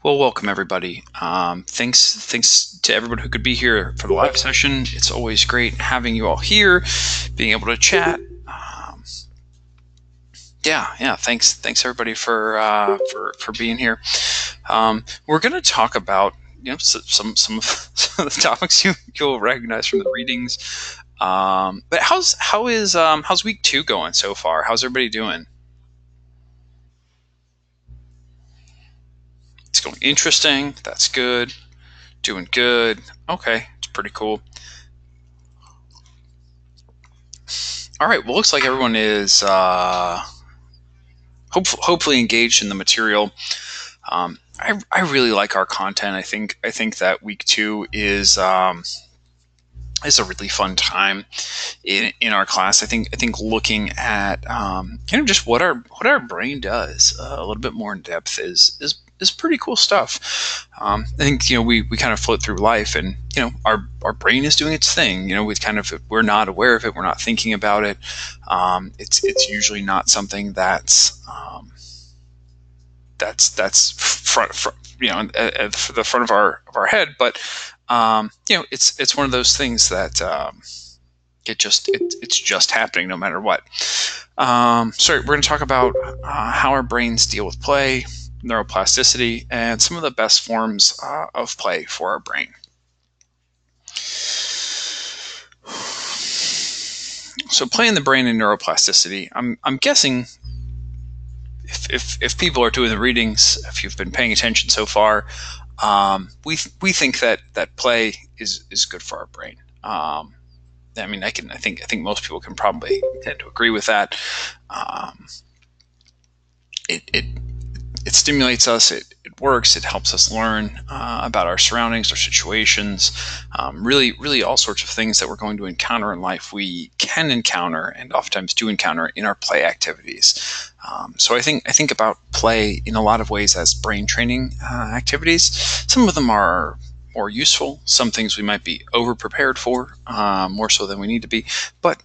Well, welcome everybody. Thanks to everyone who could be here for the live session. It's always great having you all here, being able to chat. Yeah. Thanks everybody for being here. We're going to talk about some of the topics you'll recognize from the readings. But how's week 2 going so far? How's everybody doing? It's going interesting. That's good. Doing good. Okay, it's pretty cool. All right. Well, looks like everyone is hopefully engaged in the material. I really like our content. I think that week 2 is a really fun time in our class. I think looking at just what our brain does a little bit more in depth is pretty cool stuff. I think we kind of float through life, and our brain is doing its thing. We're not aware of it. We're not thinking about it. It's usually not something that's front at the front of our head, but it's one of those things that it's just happening no matter what. So we're going to talk about how our brains deal with play, neuroplasticity, and some of the best forms of play for our brain. So play in the brain and neuroplasticity. I'm guessing if people are doing the readings, if you've been paying attention so far, we think that play is good for our brain. I mean, I think most people can probably tend to agree with that. It stimulates us. It works. It helps us learn about our surroundings, our situations, really all sorts of things that we're going to encounter in life. We can encounter, and oftentimes do encounter, in our play activities. So I think about play in a lot of ways as brain training activities. Some of them are more useful. Some things we might be over prepared for, more so than we need to be. But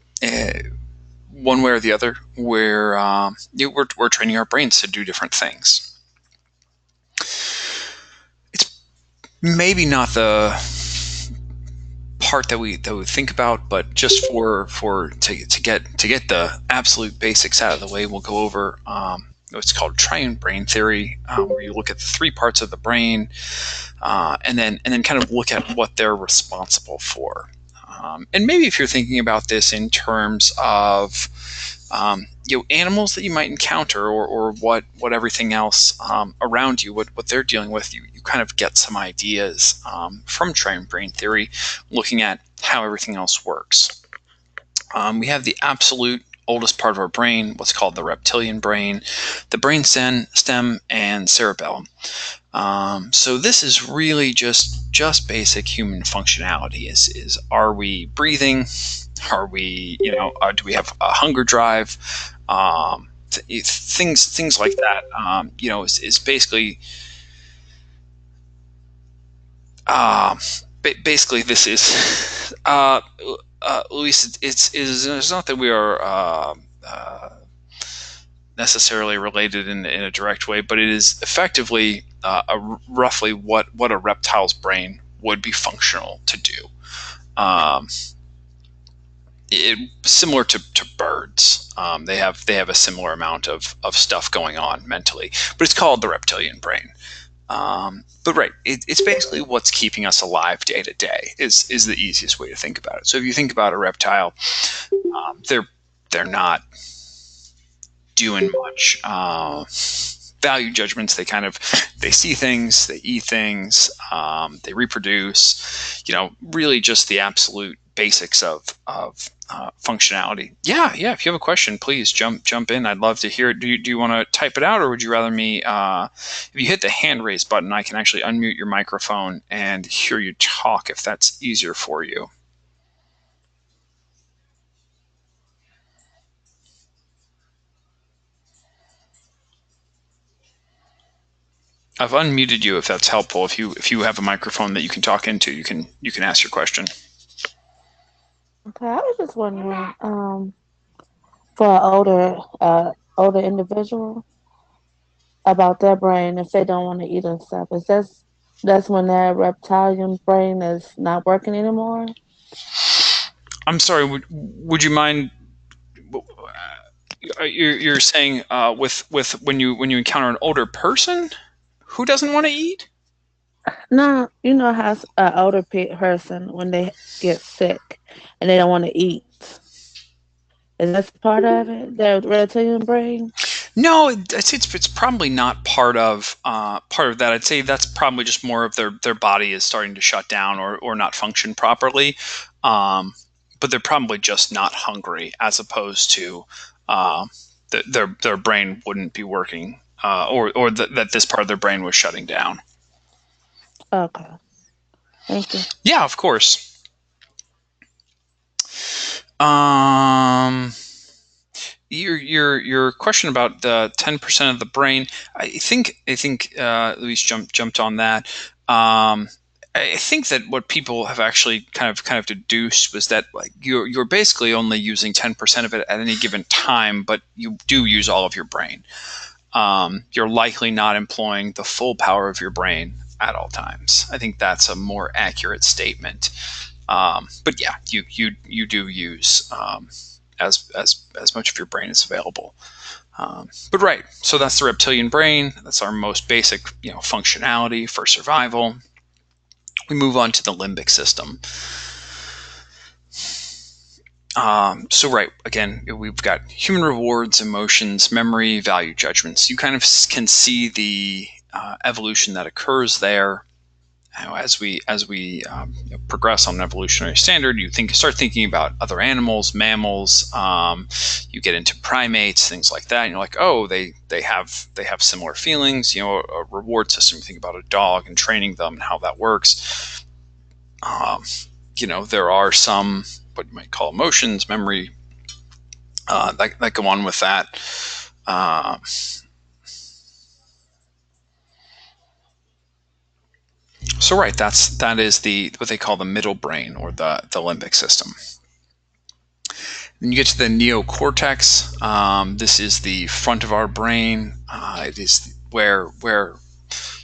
one way or the other, we're training our brains to do different things. It's maybe not the part that we think about, but just to get the absolute basics out of the way, we'll go over what's called triune brain theory, where you look at the 3 parts of the brain, and then kind of look at what they're responsible for. And maybe if you're thinking about this in terms of animals that you might encounter, or what everything else around you, what they're dealing with, you kind of get some ideas from triune brain theory, looking at how everything else works. We have the absolute oldest part of our brain, what's called the reptilian brain, the brain stem, and cerebellum. So this is really just basic human functionality. Is are we breathing? Are we, do we have a hunger drive? Things like that. Is basically basically this is Luis. It's not that we are necessarily related in a direct way, but it is effectively roughly what a reptile's brain would be functional to do. Similar to birds, they have a similar amount of stuff going on mentally, but it's called the reptilian brain. But right, it's basically what's keeping us alive day to day is the easiest way to think about it. So if you think about a reptile, they're not doing much value judgments. They see things, they eat things, they reproduce. Really just the absolute basics of functionality. Yeah. If you have a question, please jump in. I'd love to hear it. Do you want to type it out, or would you rather me? If you hit the hand raise button, I can actually unmute your microphone and hear you talk, if that's easier for you. I've unmuted you if that's helpful. If you have a microphone that you can talk into, you can ask your question. Okay, I was just wondering, for an older individual, about their brain if they don't want to eat and stuff. Is that's when their reptilian brain is not working anymore? I'm sorry. Would you mind? You're saying with when you encounter an older person who doesn't want to eat? No, how an older person when they get sick and they don't want to eat. Is that part of it? Their reptilian brain? No, I'd say it's probably not part of that. I'd say that's probably just more of their body is starting to shut down or not function properly. But they're probably just not hungry, as opposed to uh, their brain wouldn't be working, or that this part of their brain was shutting down. Okay. Thank you. Yeah, of course. Um, your question about the 10% of the brain, I think Luis jumped on that. I think that what people have actually kind of deduced was that, like, you're basically only using 10% of it at any given time, but you do use all of your brain. You're likely not employing the full power of your brain at all times. I think that's a more accurate statement. But yeah, you do use as much of your brain as available. But right, so that's the reptilian brain. That's our most basic, functionality for survival. We move on to the limbic system. So right, again, we've got human rewards, emotions, memory, value, judgments. You kind of can see the evolution that occurs there. As we progress on an evolutionary standard, you start thinking about other animals, mammals. You get into primates, things like that. And you're like, oh, they have similar feelings. A reward system. You think about a dog and training them and how that works. Um, there are some what you might call emotions, memory, that go on with that. Uh, so right, that is what they call the middle brain, or the limbic system. Then you get to the neocortex. This is the front of our brain. It is where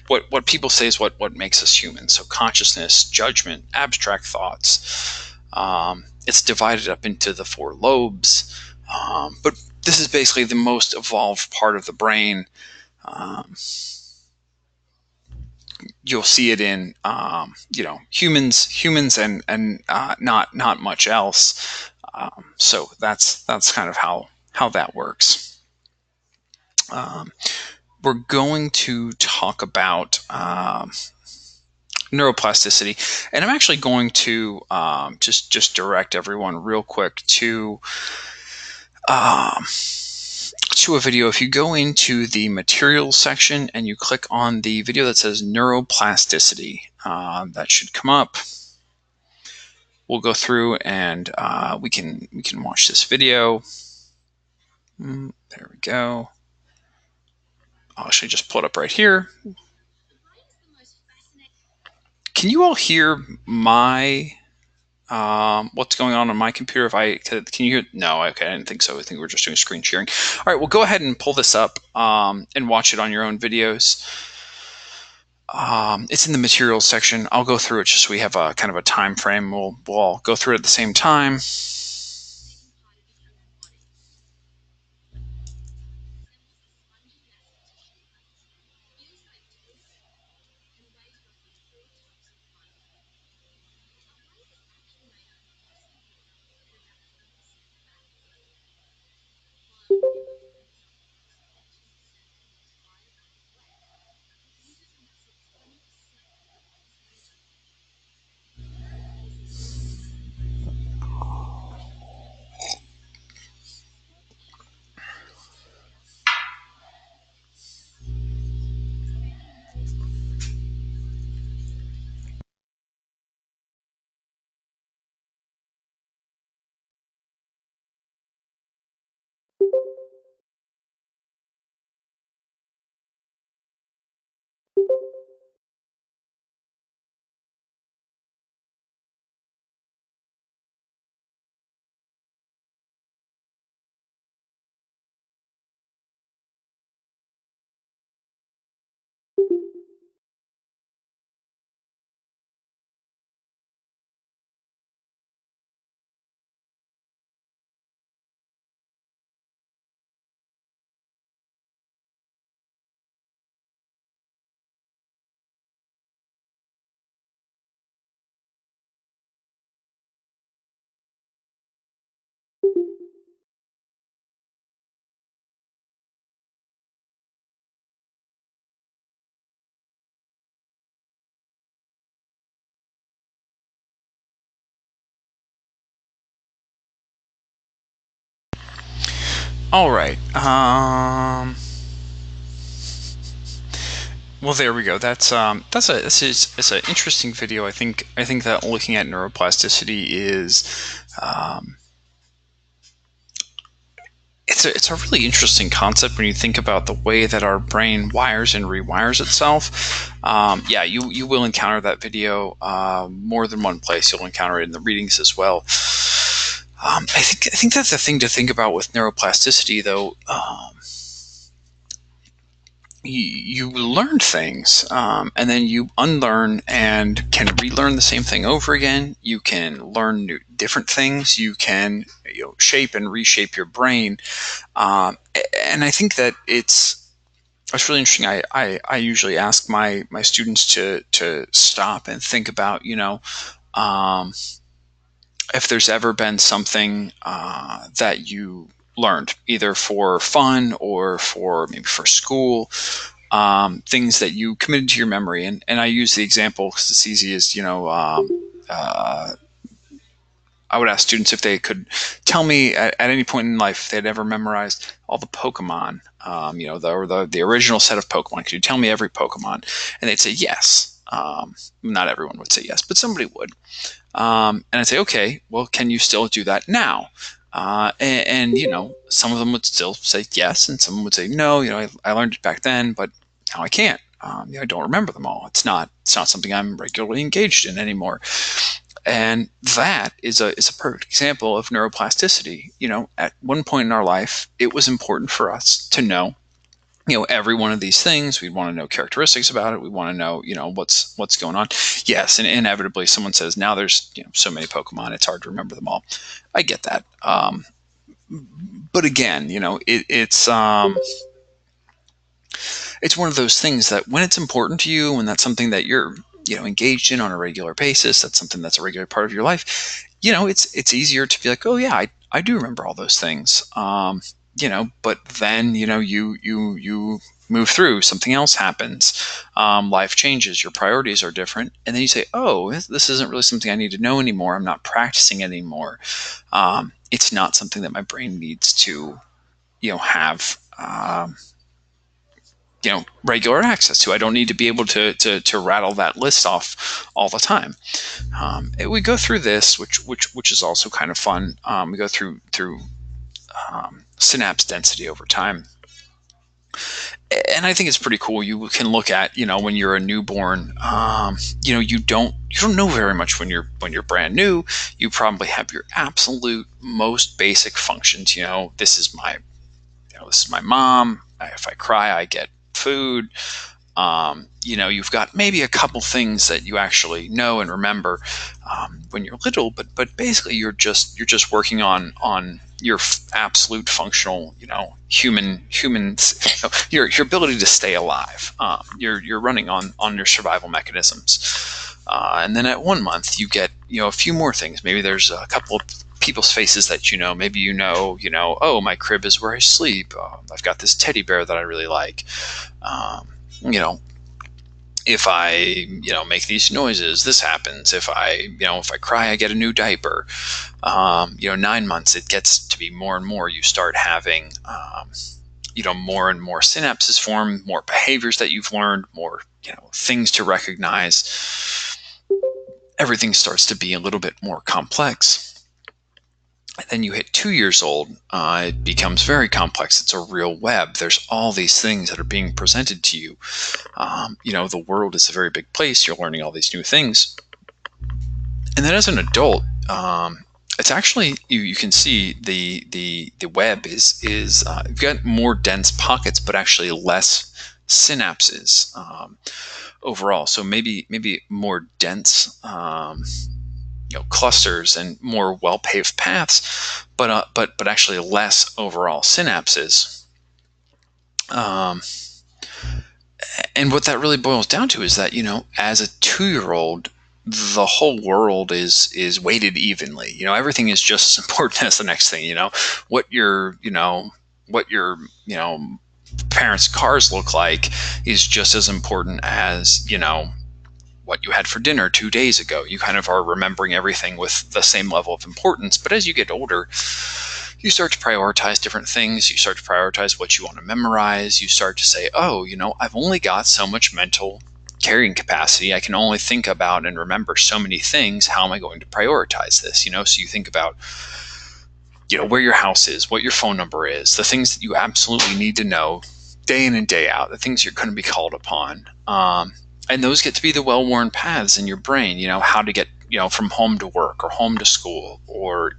what people say is what makes us human. So consciousness, judgment, abstract thoughts. It's divided up into the four lobes, but this is basically the most evolved part of the brain. Um, you'll see it in humans, and not much else. So that's kind of how that works. Um, we're going to talk about neuroplasticity, and I'm actually going to just direct everyone real quick um, to a video. If you go into the materials section and you click on the video that says neuroplasticity, that should come up. We'll go through and we can watch this video. There we go. I'll actually just pull it up right here. Can you all hear my what's going on my computer? Can you hear? No, okay, I didn't think so. I think we're just doing screen sharing. All right, well, go ahead and pull this up and watch it on your own videos. It's in the materials section. I'll go through it just so we have a kind of a time frame. We'll all go through it at the same time. All right. Well, there we go. It's an interesting video. I think that looking at neuroplasticity is um, it's a really interesting concept when you think about the way that our brain wires and rewires itself. Yeah, you will encounter that video more than one place. You'll encounter it in the readings as well. I think that's the thing to think about with neuroplasticity, though. You learn things, and then you unlearn and can relearn the same thing over again. You can learn different things. You can shape and reshape your brain, and I think that it's really interesting. I usually ask my students to stop and think about um, if there's ever been something that you learned either for fun or for maybe for school, things that you committed to your memory. And I use the example because it's easy as, I would ask students if they could tell me at any point in life if they'd ever memorized all the Pokemon, the original set of Pokemon. Could you tell me every Pokemon? And they'd say yes. Not everyone would say yes, but somebody would. And I'd say, okay, well, can you still do that now? And some of them would still say yes, and some would say no. I learned it back then, but now I can't. I don't remember them all. It's not something I'm regularly engaged in anymore. And that is a perfect example of neuroplasticity. At one point in our life, it was important for us to know every one of these things. We want to know characteristics about it. We want to know what's going on. Yes, and inevitably someone says now there's so many Pokemon it's hard to remember them all. I get that, but again, it's one of those things that when it's important to you, when that's something that you're engaged in on a regular basis, that's something that's a regular part of your life, it's easier to be like, oh yeah, I do remember all those things. But then you move through, something else happens, life changes, your priorities are different, and then you say, oh, this isn't really something I need to know anymore. I'm not practicing anymore. It's not something that my brain needs to have regular access to. I don't need to be able to rattle that list off all the time. We go through this, which is also kind of fun. We go through synapse density over time, and I think it's pretty cool. You can look at when you're a newborn. You don't know very much when you're brand new. You probably have your absolute most basic functions. This is my mom. If I cry, I get food. You've got maybe a couple things that you actually know and remember when you're little, but basically you're just working on your absolute functional, humans, your ability to stay alive. You're running on your survival mechanisms, and then at 1 month you get a few more things. Maybe there's a couple of people's faces that maybe oh, my crib is where I sleep. I've got this teddy bear that I really like. If I make these noises, this happens. If I cry, I get a new diaper. 9 months, it gets to be more and more. You start having more and more synapses form, more behaviors that you've learned, more things to recognize. Everything starts to be a little bit more complex. And then you hit 2 years old, it becomes very complex. It's a real web. There's all these things that are being presented to you. The world is a very big place. You're learning all these new things. And then as an adult, it's actually, you can see the web is you've got more dense pockets, but actually less synapses overall. So maybe more dense clusters and more well-paved paths, but actually less overall synapses. And what that really boils down to is that as a 2-year-old, the whole world is weighted evenly. Everything is just as important as the next thing. What your parents' cars look like is just as important as what you had for dinner 2 days ago. You kind of are remembering everything with the same level of importance. But as you get older, you start to prioritize different things. You start to prioritize what you want to memorize. You start to say, oh, I've only got so much mental carrying capacity. I can only think about and remember so many things. How am I going to prioritize this? So you think about, where your house is, what your phone number is, the things that you absolutely need to know day in and day out, the things you're going to be called upon. And those get to be the well-worn paths in your brain, how to get, from home to work or home to school, or,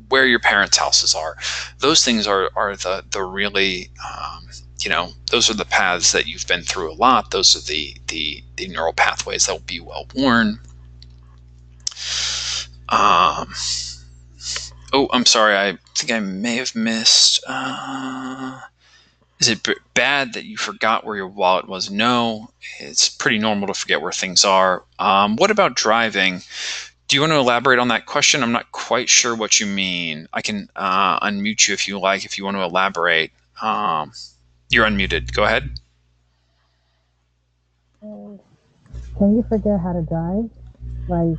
where your parents' houses are. Those things are the really, those are the paths that you've been through a lot. Those are the neural pathways that will be well worn. Oh, I'm sorry. I think I may have missed. Is it bad that you forgot where your wallet was? No, it's pretty normal to forget where things are. What about driving? Do you want to elaborate on that question? I'm not quite sure what you mean. I can unmute you if you like, if you want to elaborate. You're unmuted. Go ahead. Can you forget how to drive? Like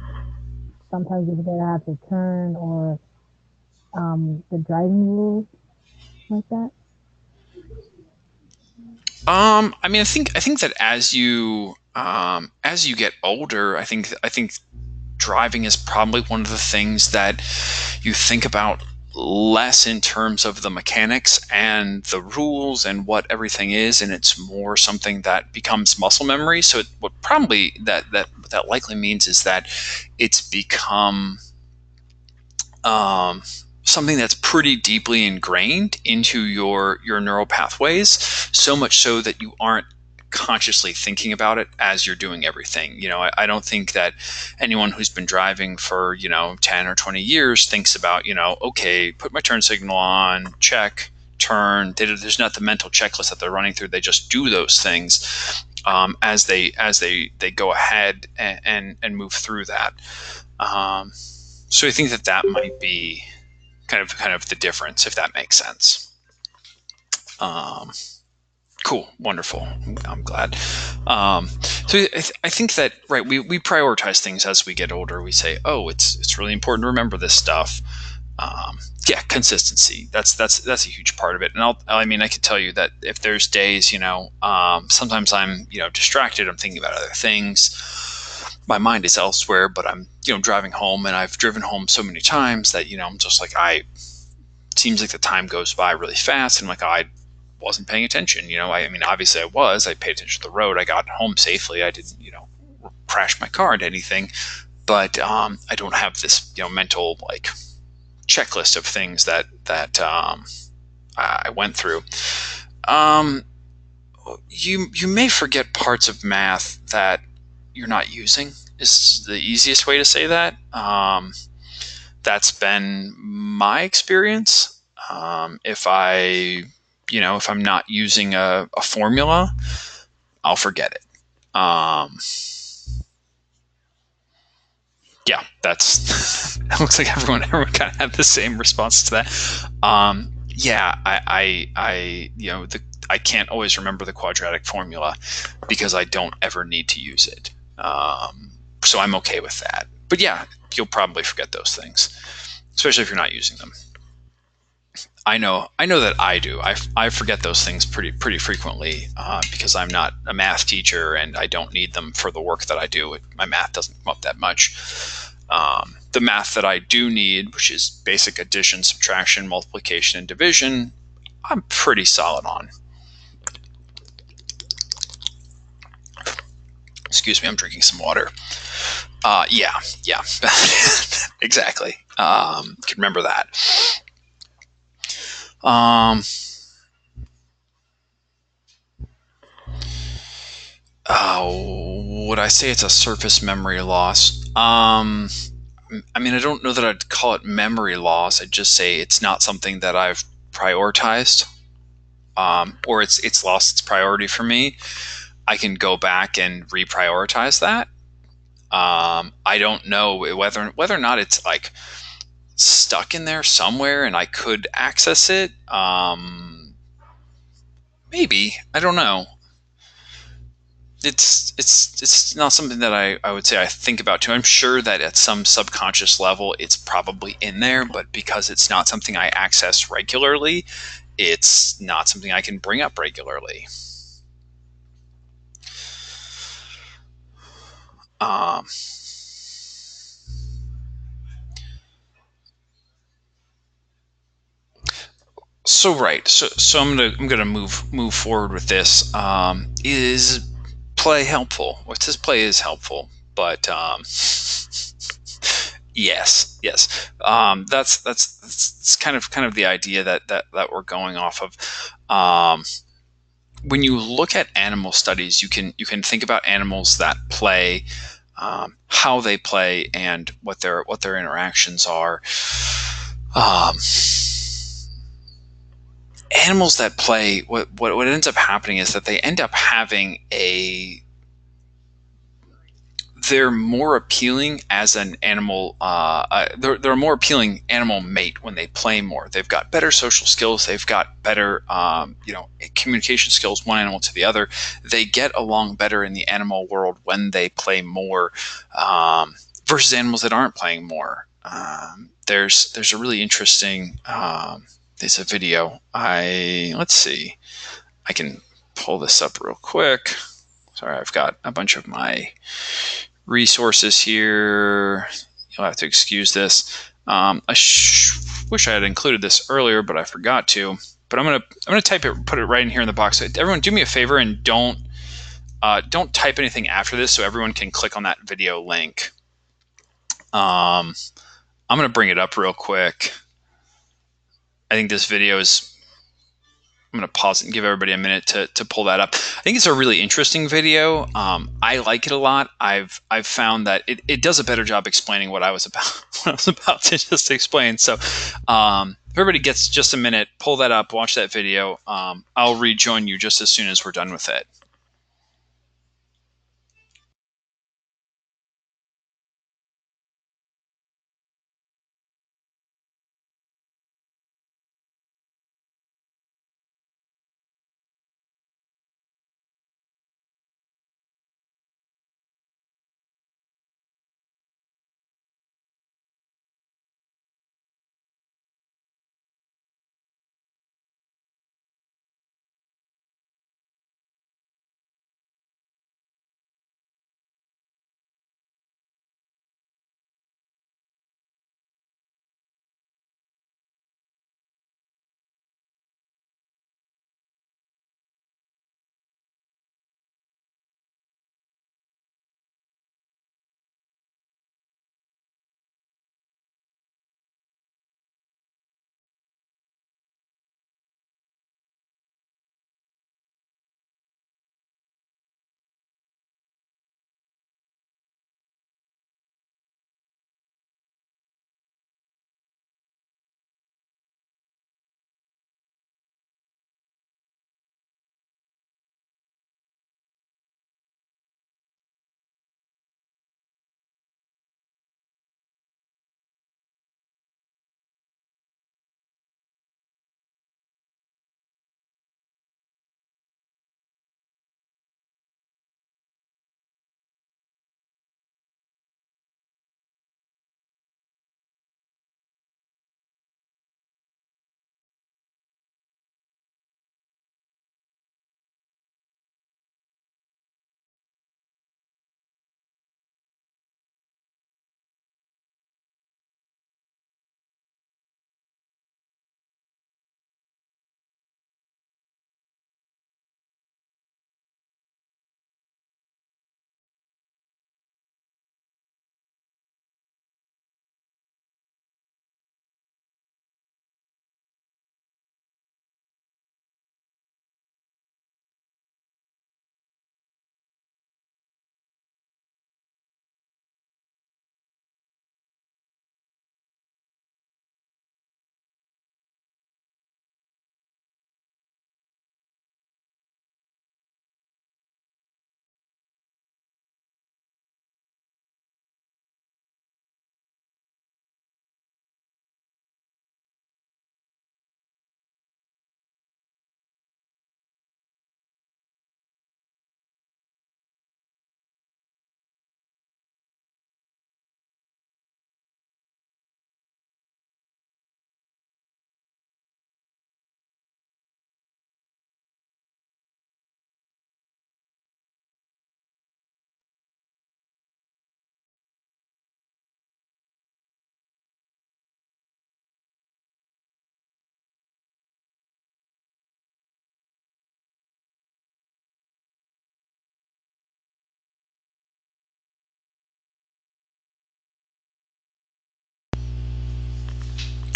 sometimes you forget how to turn or the driving rules like that. I think that as you get older, I think driving is probably one of the things that you think about less in terms of the mechanics and the rules and what everything is, and it's more something that becomes muscle memory. So what probably that likely means is that it's become something that's pretty deeply ingrained into your neural pathways, so much so that you aren't consciously thinking about it as you're doing everything. I don't think that anyone who's been driving for 10 or 20 years thinks about, okay, put my turn signal on, check, turn. There's not the mental checklist that they're running through. They just do those things as they go ahead and move through that. So I think that might be kind of the difference, if that makes sense. Cool, wonderful. I'm glad. So I think that, right, we prioritize things as we get older. We say, oh, it's really important to remember this stuff. Yeah, consistency. That's a huge part of it. And I can tell you that if there's days, sometimes I'm distracted. I'm thinking about other things. My mind is elsewhere, but I'm driving home, and I've driven home so many times that I'm just like, seems like the time goes by really fast, and like I wasn't paying attention. Obviously I was. I paid attention to the road. I got home safely. I didn't crash my car into anything, but I don't have this mental like checklist of things that I went through. You may forget parts of math that you're not using, is the easiest way to say that. That's been my experience. If I'm not using a formula, I'll forget it. Yeah, that's it looks like everyone kind of had the same response to that. Yeah, I can't always remember the quadratic formula because I don't ever need to use it. So I'm okay with that. But yeah, you'll probably forget those things, especially if you're not using them. I know that I do. I forget those things pretty frequently because I'm not a math teacher and I don't need them for the work that I do. My math doesn't come up that much. The math that I do need, which is basic addition, subtraction, multiplication, and division, I'm pretty solid on. Excuse me, I'm drinking some water. Yeah, exactly. Can remember that. Would I say it's a surface memory loss? I don't know that I'd call it memory loss. I'd just say it's not something that I've prioritized, or it's lost its priority for me. I can go back and reprioritize that. I don't know whether or not it's like stuck in there somewhere and I could access it. Maybe, I don't know. it's not something that I would say I think about too. I'm sure that at some subconscious level it's probably in there, but because it's not something I access regularly, it's not something I can bring up regularly. Um, so right, so I'm gonna move forward with this. Is play helpful? What says play is helpful, but yes. That's kind of the idea that we're going off of. When you look at animal studies, you can think about animals that play, how they play, and what their interactions are. Um, Animals that play, what ends up happening is that they end up having a they're more appealing as an animal. They're a more appealing animal mate when they play more. They've got better social skills. They've got better, communication skills. One animal to the other, they get along better in the animal world when they play more, versus animals that aren't playing more. There's a really interesting. There's a video. Let's see. I can pull this up real quick. Sorry, I've got a bunch of my resources here. You'll have to excuse this. I wish I had included this earlier, but I forgot to. But I'm gonna type it, put it right in here in the box. Everyone, do me a favor and don't type anything after this, so everyone can click on that video link. I'm gonna bring it up real quick. I think this video is. I'm going to pause it and give everybody a minute to pull that up. I think it's a really interesting video. I like it a lot. I've found that it does a better job explaining what I was about to just explain. So if everybody gets just a minute, pull that up, watch that video. I'll rejoin you just as soon as we're done with it.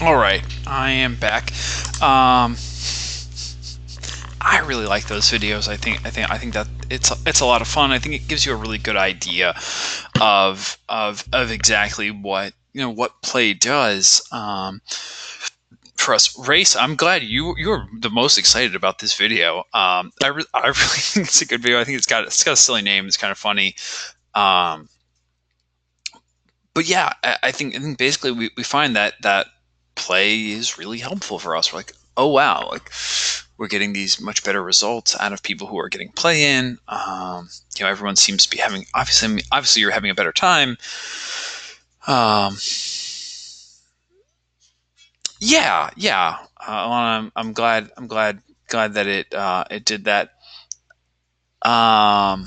All right, I am back. Um, I really like those videos. I think that it's a lot of fun. I think it gives you a really good idea of exactly what play does. For us, Race, I'm glad you're the most excited about this video. I really think it's a good video. I think it's got a silly name. It's kind of funny. Um, but yeah, I think basically we find that play is really helpful for us. We're like, oh wow, like we're getting these much better results out of people who are getting play in. Everyone seems to be having obviously you're having a better time. Um, yeah. I'm glad that it did that. Um,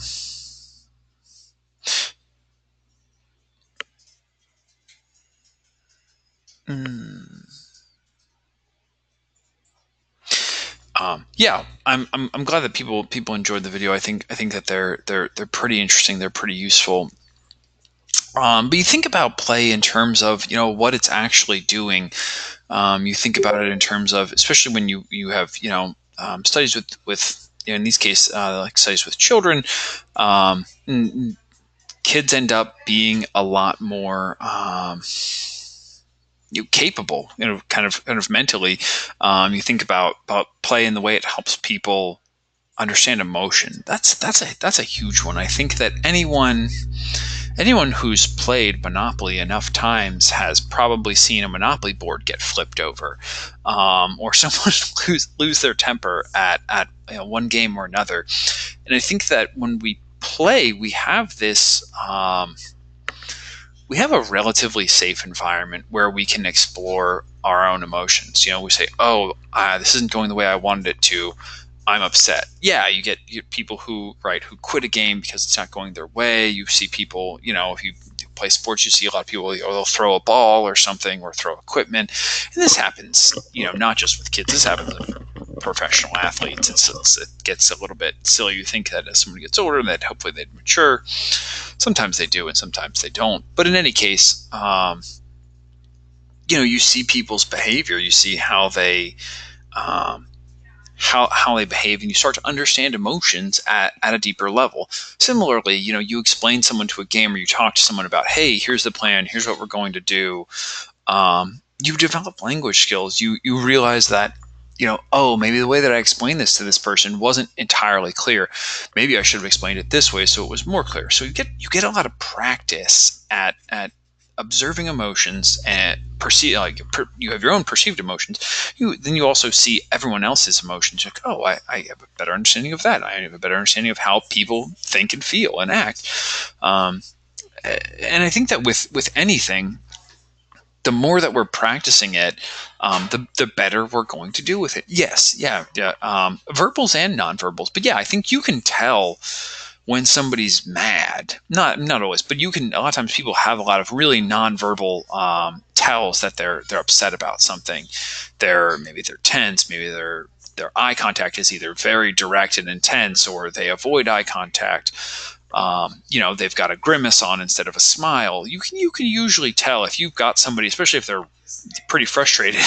mm, yeah, I'm glad that people enjoyed the video. I think that they're pretty interesting. They're pretty useful. But you think about play in terms of what it's actually doing. You think about it in terms of, especially when you have studies with in these cases like studies with children. Kids end up being a lot more capable, kind of mentally. You think about play and the way it helps people understand emotion. That's a huge one. I think that anyone who's played Monopoly enough times has probably seen a Monopoly board get flipped over, or someone lose their temper at one game or another. And I think that when we play, we have a relatively safe environment where we can explore our own emotions. We say, "Oh, this isn't going the way I wanted it to. I'm upset." Yeah, you get people who quit a game because it's not going their way. You see people, if you play sports, you see a lot of people, they'll throw a ball or something or throw equipment, and this happens, not just with kids. This happens with professional athletes. It gets a little bit silly. You think that as somebody gets older, that hopefully they'd mature. Sometimes they do, and sometimes they don't. But in any case, you see people's behavior. You see how they um, how they behave, and you start to understand emotions at a deeper level. Similarly, you explain someone to a game, or you talk to someone about, hey, here's the plan, here's what we're going to do. You develop language skills. You realize that oh, maybe the way that I explained this to this person wasn't entirely clear. Maybe I should have explained it this way so it was more clear. So you get a lot of practice at observing emotions and you have your own perceived emotions. Then you also see everyone else's emotions. Like, oh, I have a better understanding of that. I have a better understanding of how people think and feel and act. And I think that with anything, the more that we're practicing it, the better we're going to do with it. Yes, yeah. Verbals and nonverbals, but yeah, I think you can tell when somebody's mad. Not always, but you can. A lot of times, people have a lot of really nonverbal tells that they're upset about something. Maybe they're tense. Maybe their eye contact is either very direct and intense, or they avoid eye contact. They've got a grimace on instead of a smile. You can usually tell if you've got somebody, especially if they're pretty frustrated.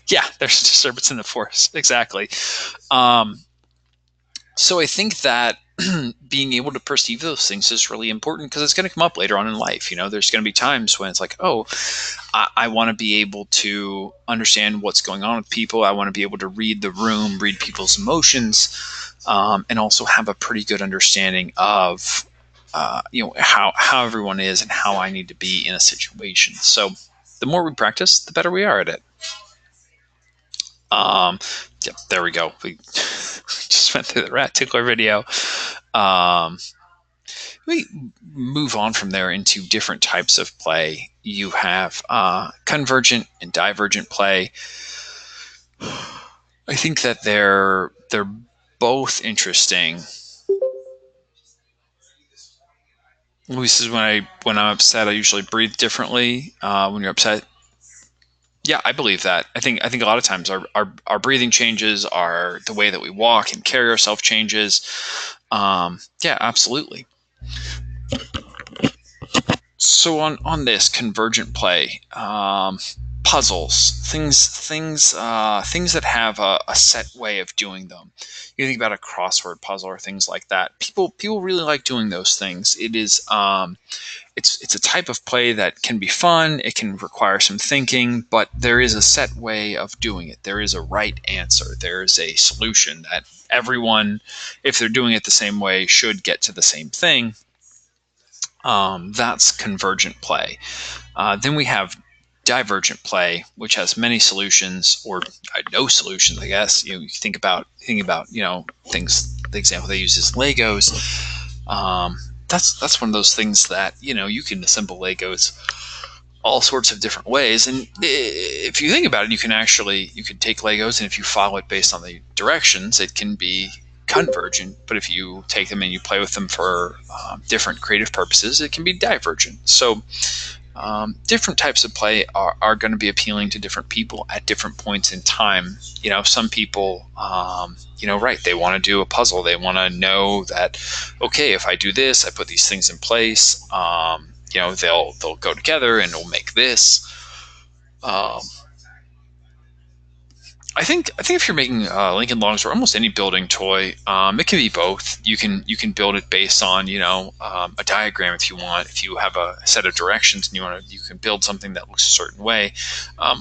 Yeah, there's a disturbance in the force. Exactly. So I think that being able to perceive those things is really important, because it's going to come up later on in life. There's going to be times when it's like, oh, I want to be able to understand what's going on with people. I want to be able to read the room, read people's emotions, and also have a pretty good understanding of how everyone is and how I need to be in a situation. So the more we practice, the better we are at it. Yeah, there we go. We just went through the rat tickler video. We move on from there into different types of play. You have convergent and divergent play. I think that they're both interesting. This is when I'm upset, I usually breathe differently. When you're upset, yeah, I believe that. I think a lot of times our breathing changes, the way that we walk and carry ourselves changes. Yeah, absolutely. So on this convergent play, puzzles, things that have a set way of doing them. You think about a crossword puzzle or things like that. People really like doing those things. It is it's a type of play that can be fun. It can require some thinking, but there is a set way of doing it. There is a right answer. There is a solution that everyone, if they're doing it the same way, should get to the same thing. That's convergent play. Then we have divergent play, which has many solutions or no solutions. I guess you think about things. The example they use is Legos. That's one of those things that you can assemble Legos all sorts of different ways, and if you think about it, you can take Legos, and if you follow it based on the directions, it can be convergent. But if you take them and you play with them for different creative purposes, it can be divergent. So different types of play are going to be appealing to different people at different points in time. Some people, right, they want to do a puzzle. They want to know that, okay, if I do this, I put these things in place, they'll go together and it'll make this. I think if you're making Lincoln Logs or almost any building toy, it can be both. You can build it based on a diagram if you want. If you have a set of directions and you can build something that looks a certain way,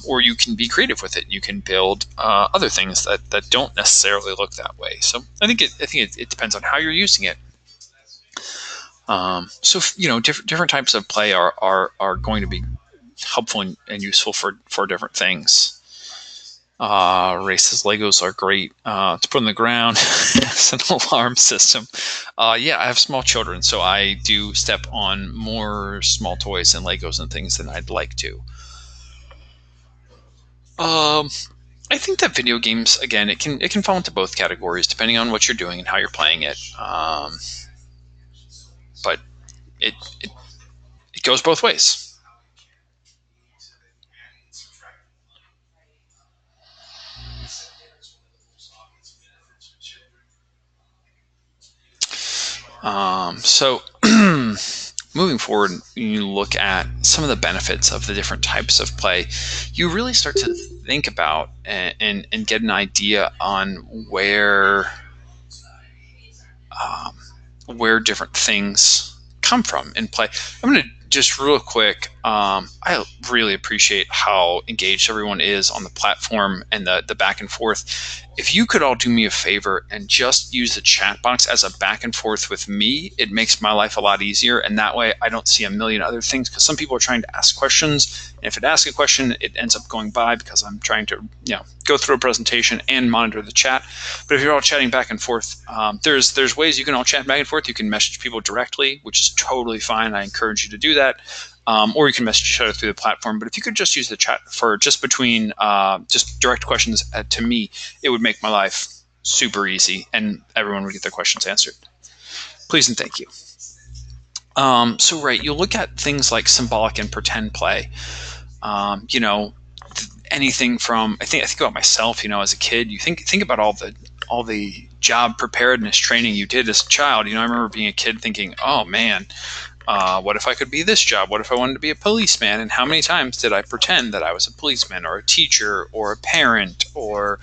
or you can be creative with it. You can build other things that don't necessarily look that way. So I think it depends on how you're using it. So different types of play are going to be helpful and useful for different things. Races Legos are great to put on the ground as an alarm system. Yeah, I have small children, so I do step on more small toys and Legos and things than I'd like to. I think that video games, again, it can fall into both categories depending on what you're doing and how you're playing it. But it goes both ways. So moving forward, you look at some of the benefits of the different types of play. You really start to think about and get an idea on where different things come from in play. I'm going to just real quick. I really appreciate how engaged everyone is on the platform and the back and forth. If you could all do me a favor and just use the chat box as a back and forth with me, it makes my life a lot easier. And that way I don't see a million other things, because some people are trying to ask questions. And if it asks a question, it ends up going by because I'm trying to go through a presentation and monitor the chat. But if you're all chatting back and forth, there's ways you can all chat back and forth. You can message people directly, which is totally fine. I encourage you to do that. Or you can message each other through the platform. But if you could just use the chat for just between just direct questions to me, it would make my life super easy and everyone would get their questions answered. Please and thank you. So right, you look at things like symbolic and pretend play. Anything from I think about myself. As a kid, you think about all the job preparedness training you did as a child. I remember being a kid thinking, oh man, what if I could be this job? What if I wanted to be a policeman? And how many times did I pretend that I was a policeman or a teacher or a parent or,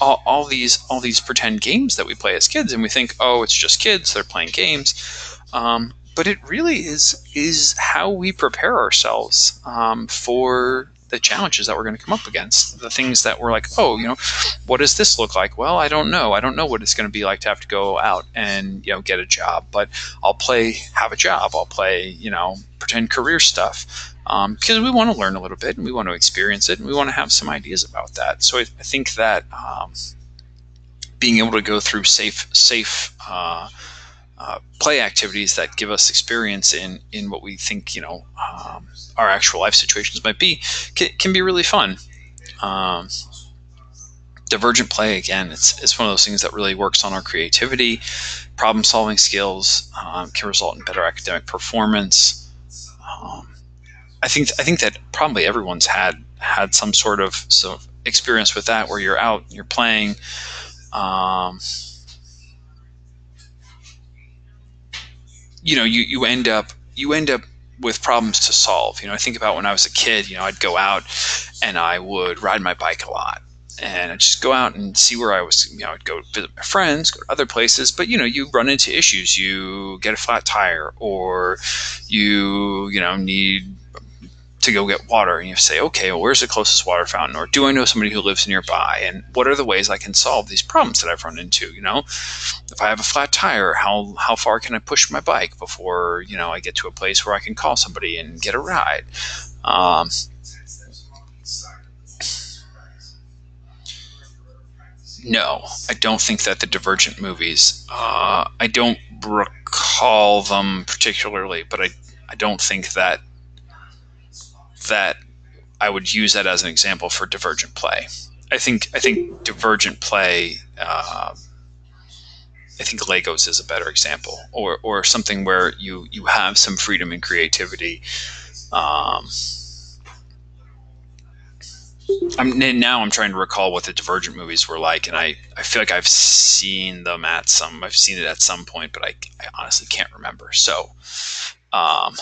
all these pretend games that we play as kids, and we think, oh, it's just kids, they're playing games. But it really is how we prepare ourselves for the challenges that we're going to come up against. The things that we're like, oh, what does this look like? Well, I don't know. I don't know what it's going to be like to have to go out and get a job, but I'll have a job. I'll play pretend career stuff because we want to learn a little bit and we want to experience it and we want to have some ideas about that. So I think that being able to go through safe play activities that give us experience in what we think our actual life situations might be can be really fun. Divergent play, again, it's one of those things that really works on our creativity, problem solving skills, can result in better academic performance. I think that probably everyone's had some sort of experience with that, where you're out, you're playing. You end up with problems to solve. I think about when I was a kid, I'd go out and I would ride my bike a lot. And I'd just go out and see where I was, I'd go visit my friends, go to other places, but you run into issues. You get a flat tire, or you need to go get water, and you say, okay, well, where's the closest water fountain? Or do I know somebody who lives nearby? And what are the ways I can solve these problems that I've run into? If I have a flat tire, how far can I push my bike before, I get to a place where I can call somebody and get a ride? No, I don't think that the Divergent movies, I don't recall them particularly, but I don't think that I would use that as an example for divergent play. I think divergent play. I think Legos is a better example, or something where you have some freedom and creativity. I'm trying to recall what the Divergent movies were like, and I feel like I've seen it at some point, but I honestly can't remember. So, at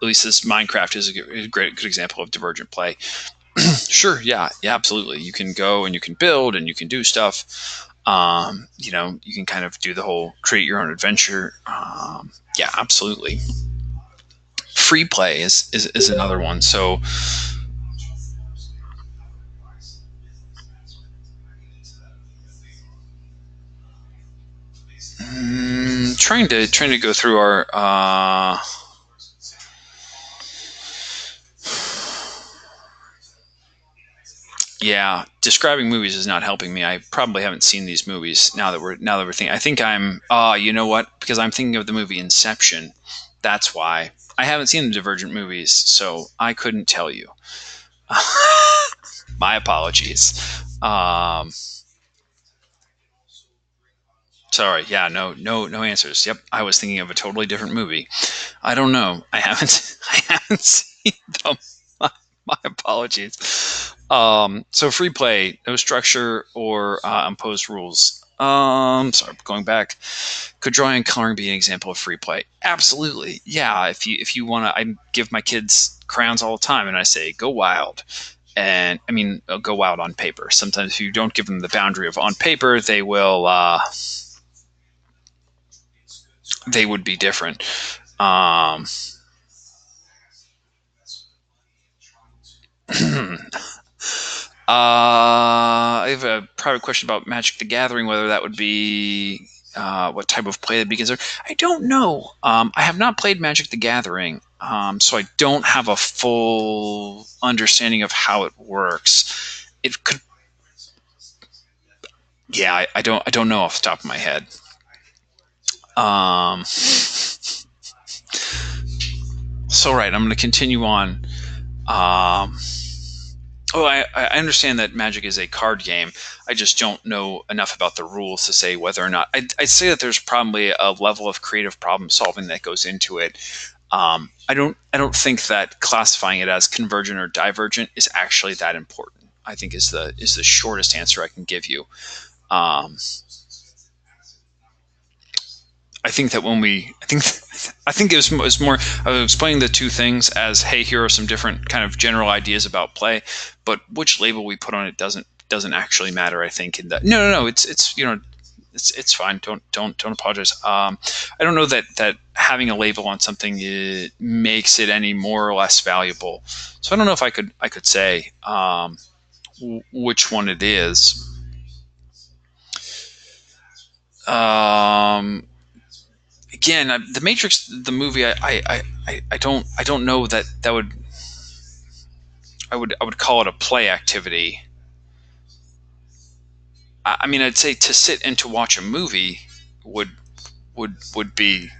least this Minecraft is a good example of divergent play. Sure, yeah, absolutely. You can go and you can build and you can do stuff. You can kind of do the whole create your own adventure. Yeah, absolutely. Free play is another one. So, trying to go through our. Yeah, describing movies is not helping me. I probably haven't seen these movies now that we're thinking. I think I'm. You know what? Because I'm thinking of the movie Inception. That's why I haven't seen the Divergent movies, so I couldn't tell you. My apologies. Sorry. Yeah. No answers. Yep. I was thinking of a totally different movie. I don't know. I haven't seen them. My apologies. So free play, no structure or imposed rules. Sorry, going back. Could drawing and coloring be an example of free play? Absolutely. Yeah. If you want to, I give my kids crayons all the time, and I say go wild. And I mean, go wild on paper. Sometimes if you don't give them the boundary of on paper, they will. They would be different. I have a private question about Magic the Gathering, whether that would be what type of play that'd be considered. I don't know. I have not played Magic the Gathering, so I don't have a full understanding of how it works. It could. Yeah, I don't know off the top of my head. So right, I'm going to continue on. I understand that Magic is a card game. I just don't know enough about the rules to say whether or not. I'd say that there's probably a level of creative problem solving that goes into it. I don't think that classifying it as convergent or divergent is actually that important. I think is the shortest answer I can give you. I think that I think it was more. I was explaining the two things as, hey, here are some different kind of general ideas about play, but which label we put on it doesn't actually matter. I think in that. No. It's it's fine. Don't apologize. I don't know that having a label on something makes it any more or less valuable. So I don't know if I could say which one it is. Again, the Matrix, the movie, I don't know that would I would call it a play activity. I mean, I'd say to sit and to watch a movie would be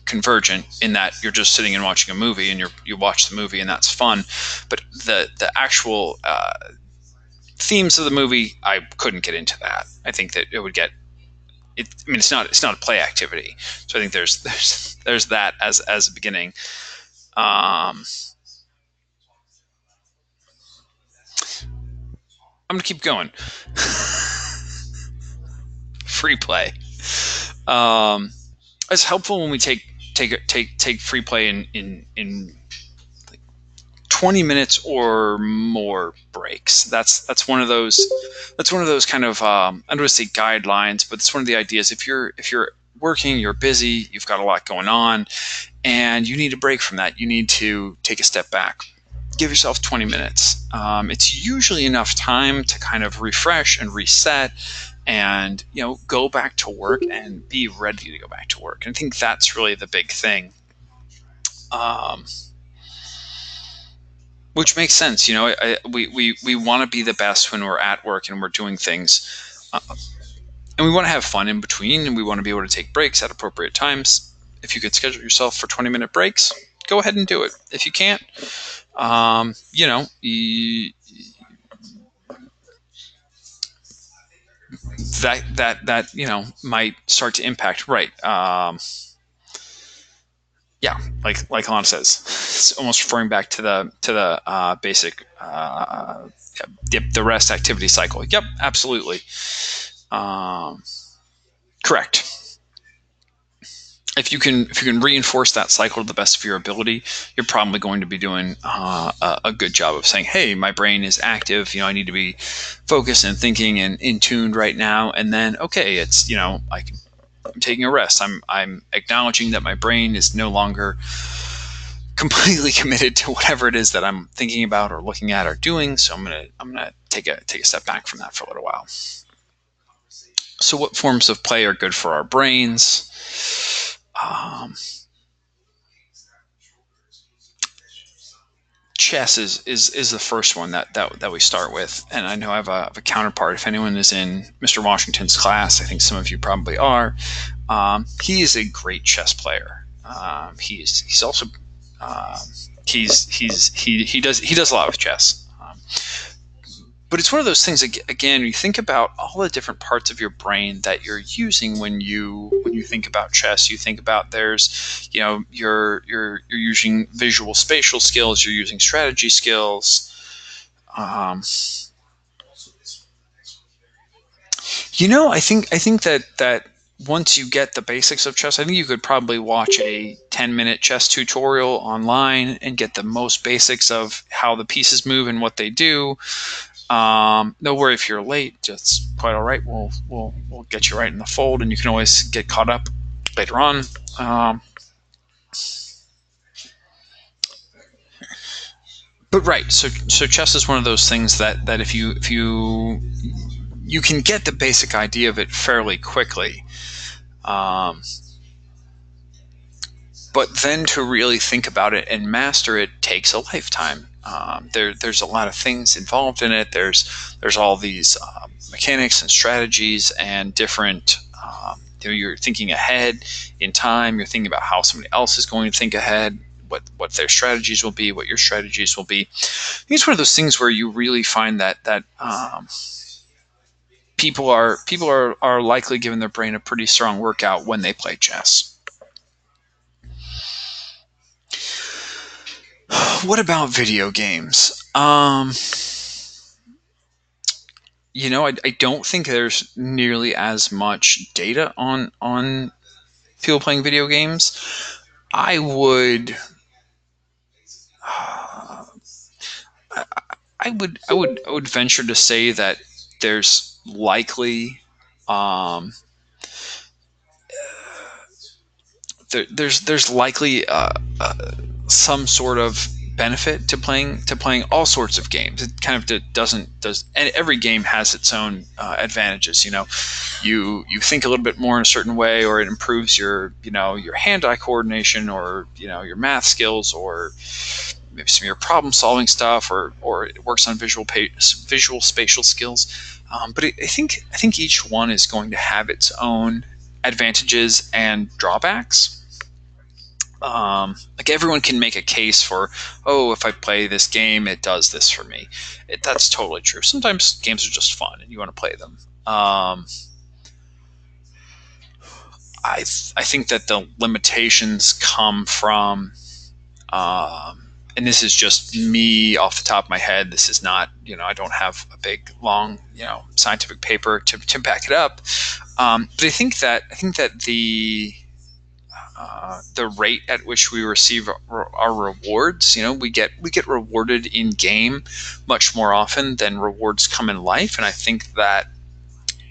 convergent in that you're just sitting and watching a movie, and you watch the movie and that's fun, but the actual themes of the movie, I couldn't get into that. I think that it would get. I mean, it's not a play activity, so I think there's that as a beginning. I'm gonna keep going. Free play. It's helpful when we take take free play in 20 minutes or more breaks. That's one of those kind of I don't want to say guidelines, but it's one of the ideas. If you're working, you're busy, you've got a lot going on, and you need a break from that, you need to take a step back. Give yourself 20 minutes. It's usually enough time to kind of refresh and reset, and go back to work and be ready to go back to work. And I think that's really the big thing. Which makes sense. We want to be the best when we're at work and we're doing things. And we want to have fun in between, and we want to be able to take breaks at appropriate times. If you could schedule yourself for 20-minute breaks, go ahead and do it. If you can't, that might start to impact. Right. Yeah, like Alana says, it's almost referring back to the basic the rest activity cycle. Yep, absolutely. Correct. If you can reinforce that cycle to the best of your ability, you're probably going to be doing a good job of saying, hey, my brain is active. I need to be focused and thinking and in tuned right now. And then, okay, it's I'm taking a rest. I'm acknowledging that my brain is no longer completely committed to whatever it is that I'm thinking about or looking at or doing. So I'm gonna take a step back from that for a little while. So what forms of play are good for our brains? Chess is the first one that we start with, and I know I have a counterpart. If anyone is in Mr. Washington's class, I think some of you probably are. He is a great chess player. He's also he does a lot with chess. But it's one of those things, again, you think about all the different parts of your brain that you're using when you think about chess. You think about you're using visual spatial skills, you're using strategy skills. I think that once you get the basics of chess, I think you could probably watch a 10-minute chess tutorial online and get the most basics of how the pieces move and what they do. No worry if you're late, just quite all right. We'll get you right in the fold, and you can always get caught up later on. But right, so chess is one of those things that if you can get the basic idea of it fairly quickly. But then to really think about it and master it takes a lifetime. There's a lot of things involved in it. There's all these mechanics and strategies and different. You're thinking ahead in time. You're thinking about how somebody else is going to think ahead, what their strategies will be, what your strategies will be. I think it's one of those things where you really find that people are likely giving their brain a pretty strong workout when they play chess. What about video games? I don't think there's nearly as much data on people playing video games. I would venture to say that there's likely there's likely some sort of benefit to playing all sorts of games. It kind of and every game has its own advantages. You think a little bit more in a certain way, or it improves your hand-eye coordination, or your math skills, or maybe some of your problem-solving stuff, or it works on visual spatial skills. But I think each one is going to have its own advantages and drawbacks. Like everyone can make a case for, if I play this game, it does this for me. That's totally true. Sometimes games are just fun and you want to play them. I think that the limitations come from, and this is just me off the top of my head. This is not, I don't have a big, long, scientific paper to back it up. But I think that the rate at which we receive our rewards. We get rewarded in game much more often than rewards come in life, and I think that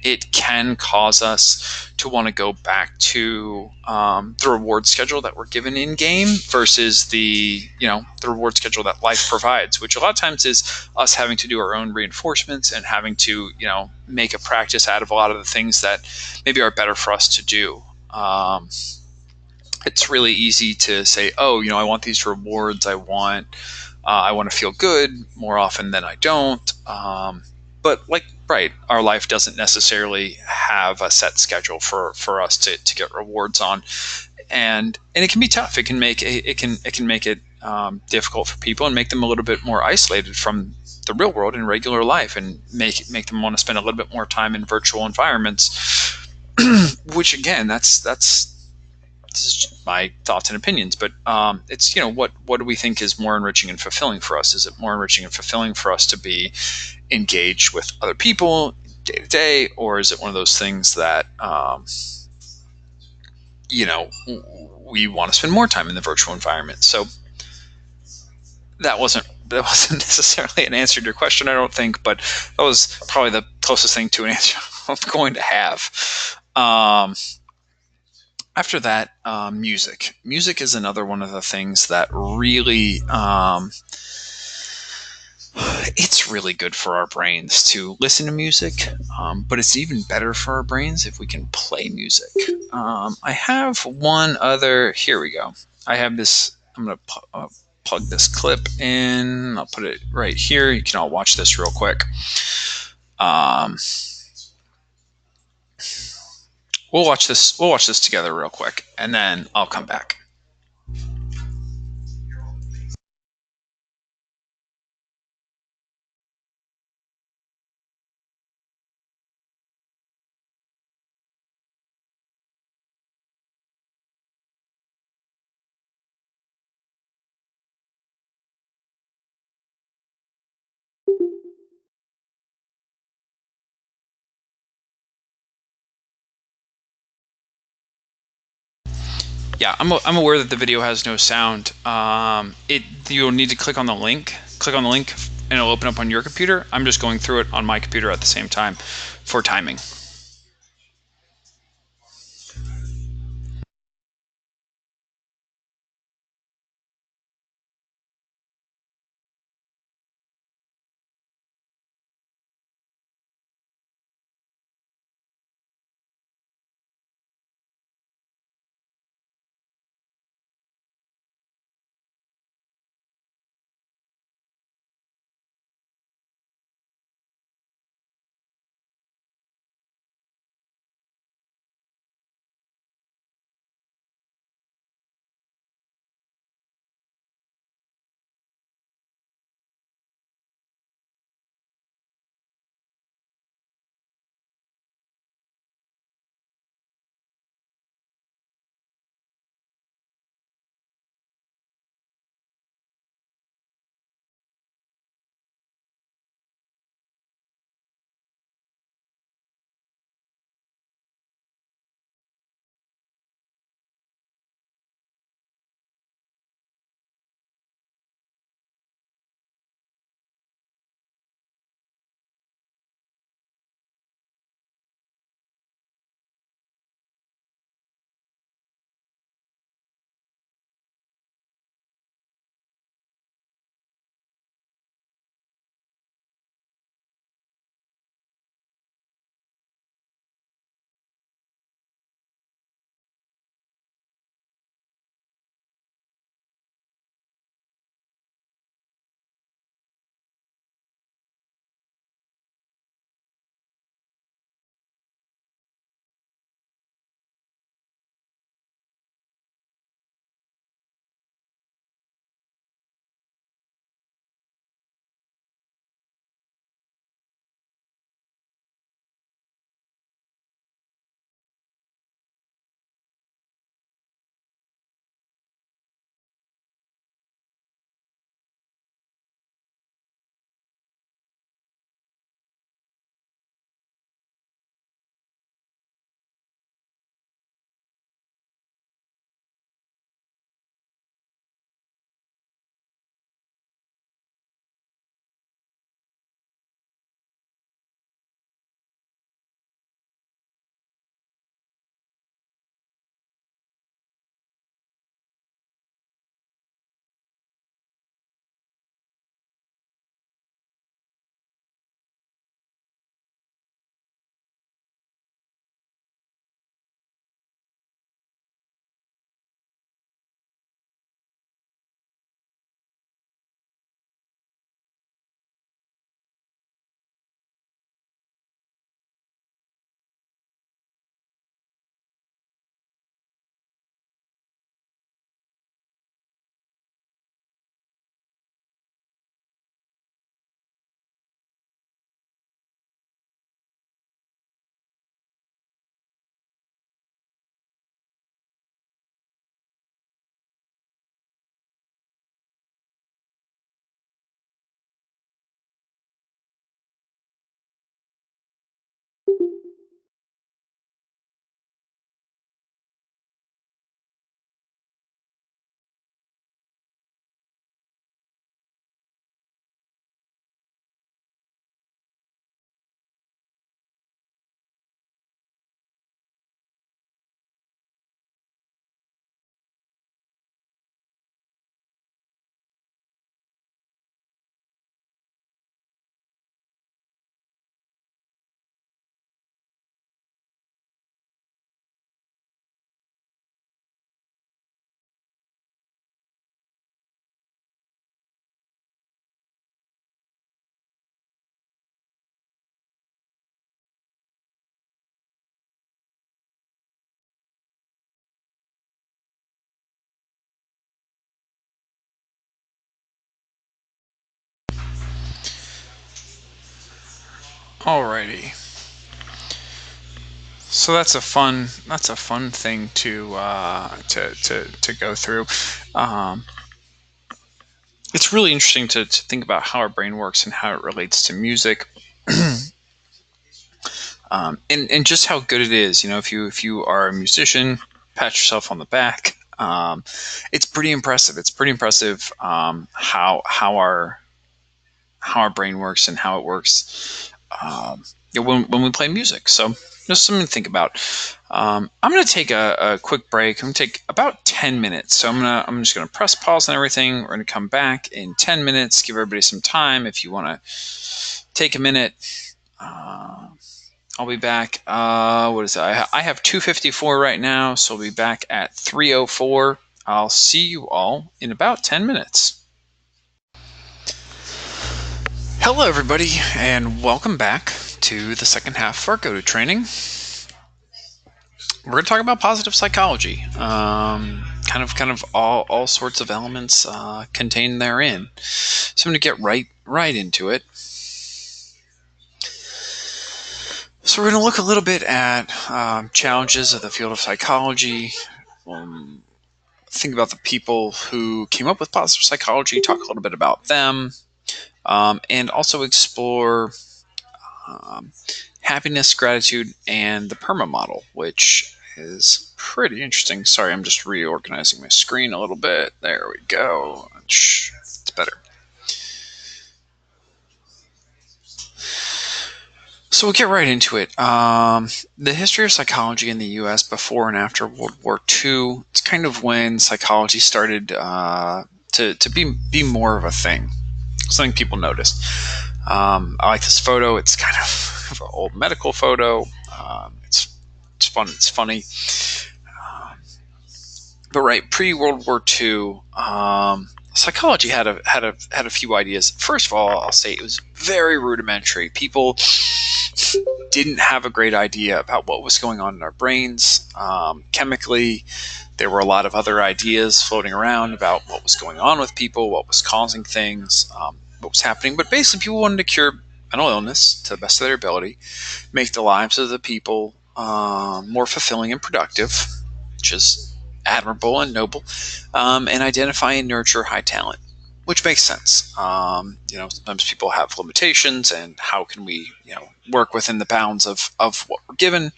it can cause us to want to go back to the reward schedule that we're given in game versus the reward schedule that life provides, which a lot of times is us having to do our own reinforcements and having to make a practice out of a lot of the things that maybe are better for us to do. It's really easy to say, oh, I want these rewards. I want to feel good more often than I don't. But right, our life doesn't necessarily have a set schedule for us to get rewards on, and it can be tough. It can make it difficult for people and make them a little bit more isolated from the real world in regular life, and make them want to spend a little bit more time in virtual environments. Which again, that's just my thoughts and opinions, but it's what do we think is more enriching and fulfilling for us? Is it more enriching and fulfilling for us to be engaged with other people day to day, or is it one of those things that we want to spend more time in the virtual environment? So that wasn't necessarily an answer to your question, I don't think, but that was probably the closest thing to an answer I'm going to have. After that, music. Music is another one of the things that really, it's really good for our brains to listen to music, but it's even better for our brains if we can play music. I have one other, here we go. I have this, I'm going to plug this clip in. I'll put it right here. You can all watch this real quick. We'll watch this together real quick, and then I'll come back. Yeah, I'm aware that the video has no sound. You'll need to click on the link. Click on the link, and it'll open up on your computer. I'm just going through it on my computer at the same time for timing. Alrighty. So that's a fun thing to go through. It's really interesting to think about how our brain works and how it relates to music. And just how good it is. If you are a musician, pat yourself on the back. It's pretty impressive. It's pretty impressive how our brain works and how it works when we play music. So just something to think about. I'm going to take a quick break. I'm going to take about 10 minutes. So I'm just going to press pause on everything. We're going to come back in 10 minutes. Give everybody some time if you want to take a minute. I'll be back. What is it? I have 2:54 right now, so I'll be back at 3:04. I'll see you all in about 10 minutes. Hello, everybody, and welcome back to the second half of our Go-To training. We're going to talk about positive psychology. Kind of all sorts of elements contained therein. So I'm going to get right into it. So we're going to look a little bit at challenges of the field of psychology, think about the people who came up with positive psychology, talk a little bit about them, and also explore happiness, gratitude, and the PERMA model, which is pretty interesting. Sorry, I'm just reorganizing my screen a little bit. There we go. It's better. So we'll get right into it. The history of psychology in the U.S. before and after World War II, it's kind of when psychology started to be more of a thing, something people noticed. I like this photo. It's kind of an old medical photo. It's fun. It's funny. But right, pre-World War II, psychology had a few ideas. First of all, I'll say it was very rudimentary. People didn't have a great idea about what was going on in our brains. Chemically, there were a lot of other ideas floating around about what was going on with people, what was causing things, what was happening. But basically, people wanted to cure mental illness to the best of their ability, make the lives of the people more fulfilling and productive, which is admirable and noble, and identify and nurture high talent, which makes sense. Sometimes people have limitations, and how can we, work within the bounds of what we're given.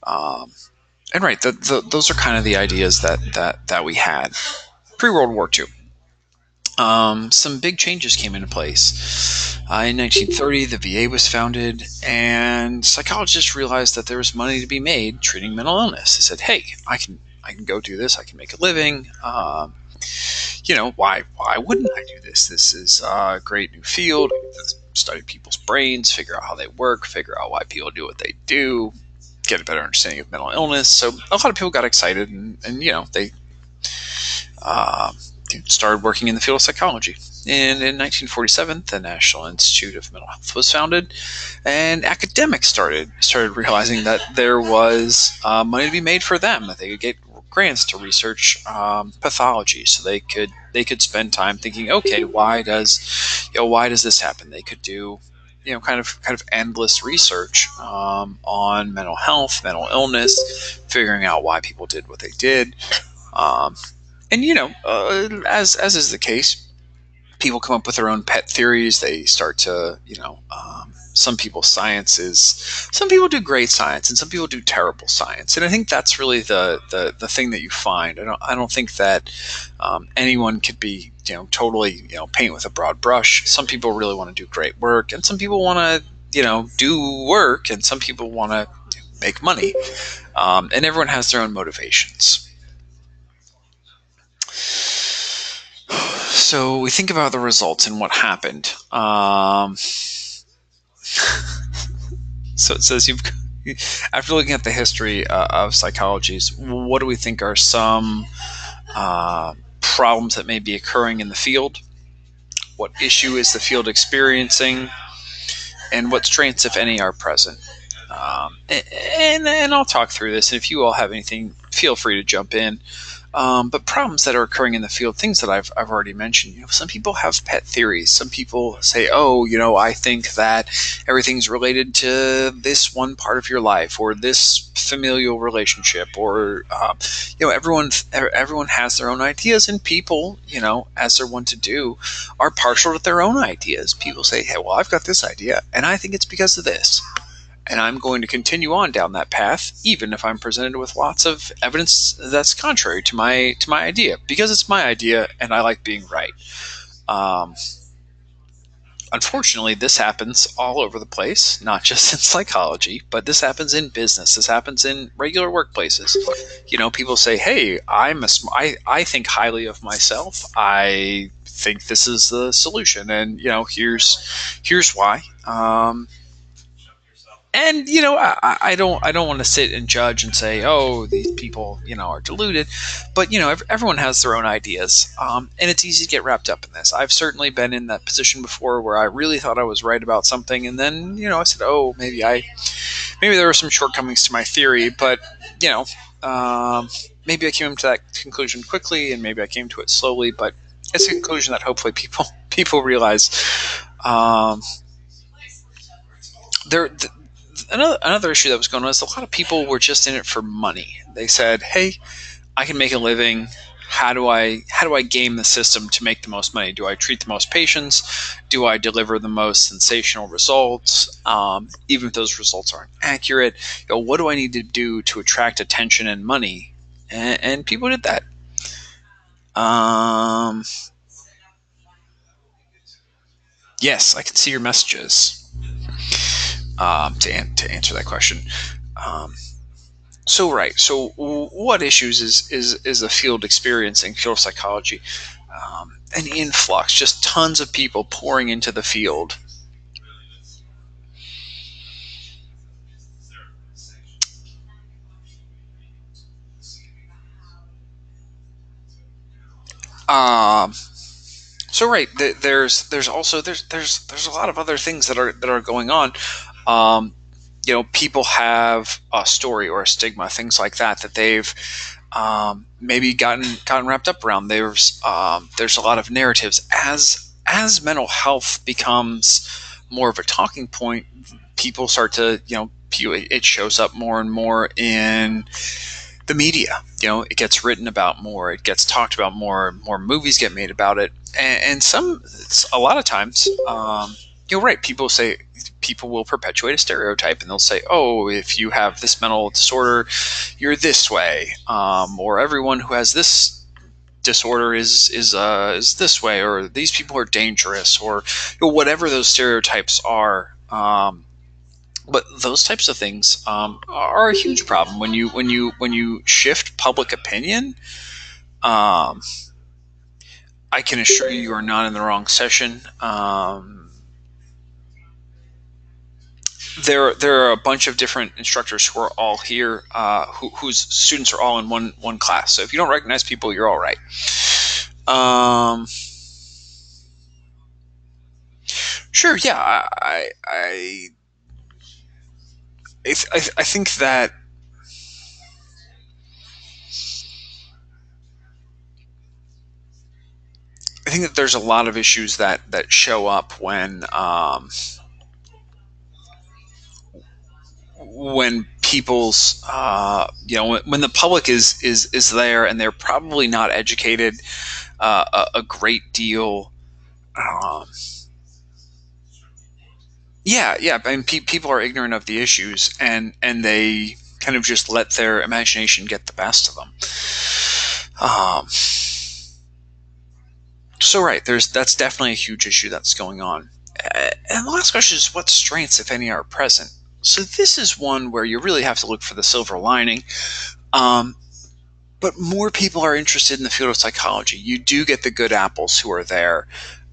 And right, those are kind of the ideas that we had pre-World War II. Some big changes came into place. In 1930, the VA was founded, and psychologists realized that there was money to be made treating mental illness. They said, "Hey, I can go do this. I can make a living. Why wouldn't I do this? This is a great new field. Study people's brains, figure out how they work, figure out why people do what they do, get a better understanding of mental illness." So a lot of people got excited, and they started working in the field of psychology. And in 1947, the National Institute of Mental Health was founded, and academics started realizing that there was money to be made for them, that they could get grants to research pathology, so they could spend time thinking, okay, why does this happen? They could do kind of endless research on mental health, mental illness, figuring out why people did what they did. And as is the case, people come up with their own pet theories. They start to, some people do great science, and some people do terrible science. And I think that's really the thing that you find. I don't think that anyone could be, totally, paint with a broad brush. Some people really want to do great work, and some people want to, do work, and some people want to make money. And everyone has their own motivations. So we think about the results and what happened. So it says after looking at the history of psychologies, what do we think are some problems that may be occurring in the field? What issue is the field experiencing? And what strengths, if any, are present? And I'll talk through this. And if you all have anything, feel free to jump in. but problems that are occurring in the field, things that I've already mentioned. Some people have pet theories. Some people say, "Oh, I think that everything's related to this one part of your life, or this familial relationship, or everyone has their own ideas, and people, as they're wont to do, are partial to their own ideas. People say, "Hey, well, I've got this idea, and I think it's because of this." And I'm going to continue on down that path, even if I'm presented with lots of evidence that's contrary to my idea, because it's my idea and I like being right. Um, Unfortunately, this happens all over the place, not just in psychology, but this happens in business. This happens in regular workplaces. People say, "Hey, I think highly of myself. I think this is the solution, and here's why." And I don't want to sit and judge and say, oh, these people are deluded, but everyone has their own ideas, and it's easy to get wrapped up in this. I've certainly been in that position before where I really thought I was right about something, and then I said, oh, maybe there were some shortcomings to my theory, but you know maybe I came to that conclusion quickly, and maybe I came to it slowly, but it's a conclusion that hopefully people realize. um, there another issue that was going on is a lot of people were just in it for money. They said, "Hey, I can make a living. How do I game the system to make the most money? Do I treat the most patients? Do I deliver the most sensational results? Even if those results aren't accurate, what do I need to do to attract attention and money?" And people did that. Um, yes, I can see your messages. To answer that question. Um, So what issues is the field experiencing, field psychology? An influx, just tons of people pouring into the field. Um, there's also there's a lot of other things that are going on. Um, People have a story or a stigma, things like that they've maybe gotten wrapped up around. There's a lot of narratives as mental health becomes more of a talking point. People start to it shows up more and more in the media. It gets written about more, it gets talked about more movies get made about it, and a lot of times, you're right, people will perpetuate a stereotype, and they'll say, oh, if you have this mental disorder, you're this way, or everyone who has this disorder is this way, or these people are dangerous, or whatever those stereotypes are. But those types of things are a huge problem when you shift public opinion. Um, I can assure you, you are not in the wrong session. There are a bunch of different instructors who are all here, whose students are all in one class. So if you don't recognize people, you're all right. Sure, yeah, I think that there's a lot of issues that show up when people's when the public is there, and they're probably not educated a great deal. um, yeah, I mean, people are ignorant of the issues, and they kind of just let their imagination get the best of them. um, so right, that's definitely a huge issue that's going on. And the last question is, what strengths, if any, are present? So this is one where you really have to look for the silver lining. Um, but more people are interested in the field of psychology. You do get the good apples who are there.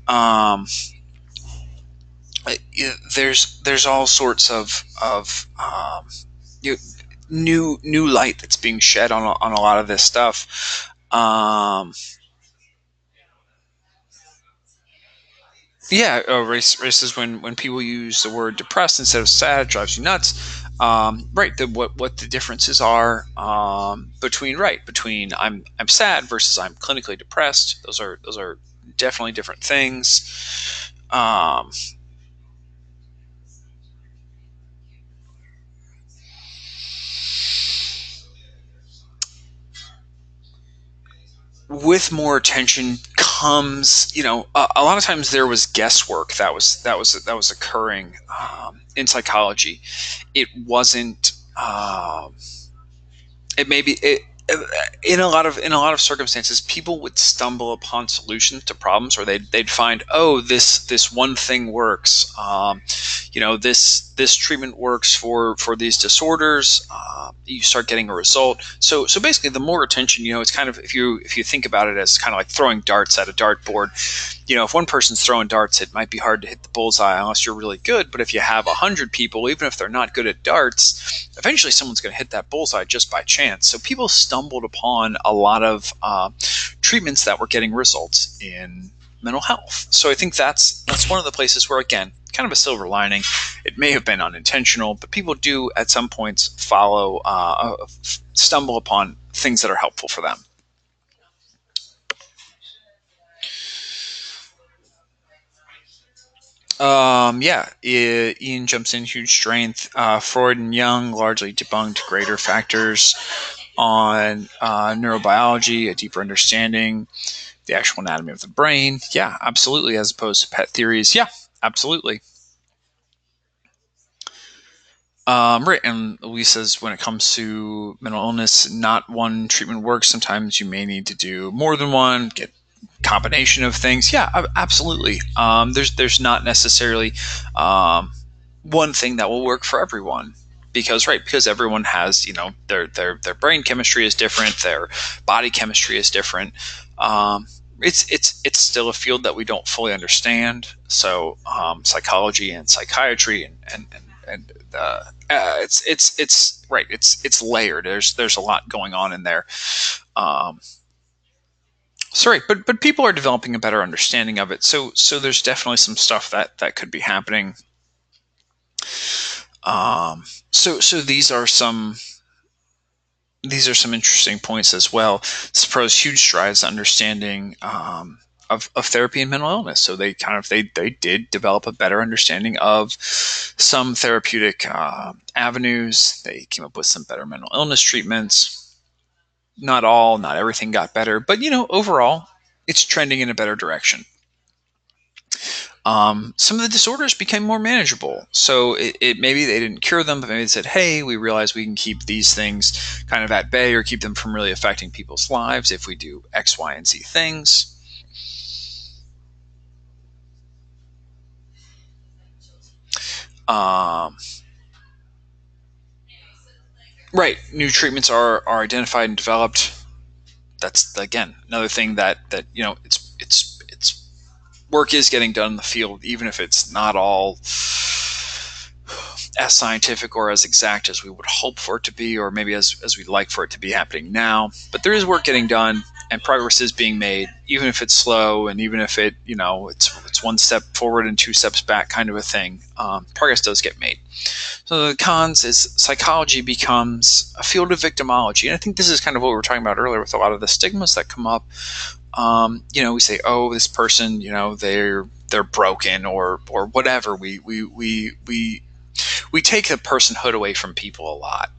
Um, there's all sorts of you, new light that's being shed on a lot of this stuff. Yeah, race is when people use the word depressed instead of sad, drives you nuts. Right, what the differences are between I'm sad versus I'm clinically depressed. Those are definitely different things. With more attention comes, a lot of times there was guesswork that was occurring in psychology. It wasn't. It may be it, in a lot of circumstances, people would stumble upon solutions to problems, or they'd find, oh, this one thing works. This treatment works for these disorders. You start getting a result. So basically, the more attention, it's kind of, if you think about it as kind of like throwing darts at a dartboard. If one person's throwing darts, it might be hard to hit the bullseye unless you're really good. But if you have 100 people, even if they're not good at darts, eventually someone's going to hit that bullseye just by chance. So people stumbled upon a lot of treatments that were getting results in mental health. So I think that's one of the places where, again, kind of a silver lining. It may have been unintentional, but people do at some points stumble upon things that are helpful for them. Yeah, Ian jumps in, huge strength. Freud and Jung largely debunked greater factors on neurobiology, a deeper understanding, the actual anatomy of the brain. Yeah, absolutely. As opposed to pet theories. Yeah, absolutely. Right, and Louise says when it comes to mental illness, not one treatment works. Sometimes you may need to do more than one, get combination of things. Yeah, absolutely. There's not necessarily one thing that will work for everyone, because everyone has, their brain chemistry is different, their body chemistry is different. It's still a field that we don't fully understand. So psychology and psychiatry and it's right. It's layered. There's a lot going on in there. Um, Sorry, but people are developing a better understanding of it. So there's definitely some stuff that could be happening. So these are some interesting points as well. Suppose huge strides to understanding of therapy and mental illness. So they did develop a better understanding of some therapeutic avenues. They came up with some better mental illness treatments. Not everything got better, but overall, it's trending in a better direction. Some of the disorders became more manageable. So it maybe they didn't cure them, but maybe they said, hey, we realize we can keep these things kind of at bay or keep them from really affecting people's lives if we do X, Y, and Z things. Um, right. New treatments are identified and developed. That's, again, another thing that it's work is getting done in the field, even if it's not all as scientific or as exact as we would hope for it to be, or maybe as we'd like for it to be happening now. But there is work getting done, and progress is being made, even if it's slow, and even if it's one step forward and two steps back kind of a thing. Progress does get made. So the cons is psychology becomes a field of victimology, and I think this is kind of what we were talking about earlier with a lot of the stigmas that come up. We say, oh, this person, they're broken or whatever. We take the personhood away from people a lot.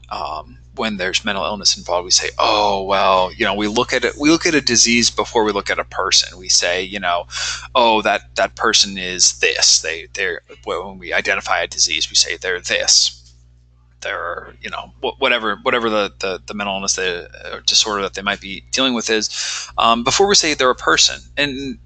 When there's mental illness involved, we say, oh, well, we look at it. We look at a disease before we look at a person. We say, oh, that person is this. When we identify a disease, we say they're this. They're, whatever the mental illness, the disorder that they might be dealing with is, before we say they're a person. And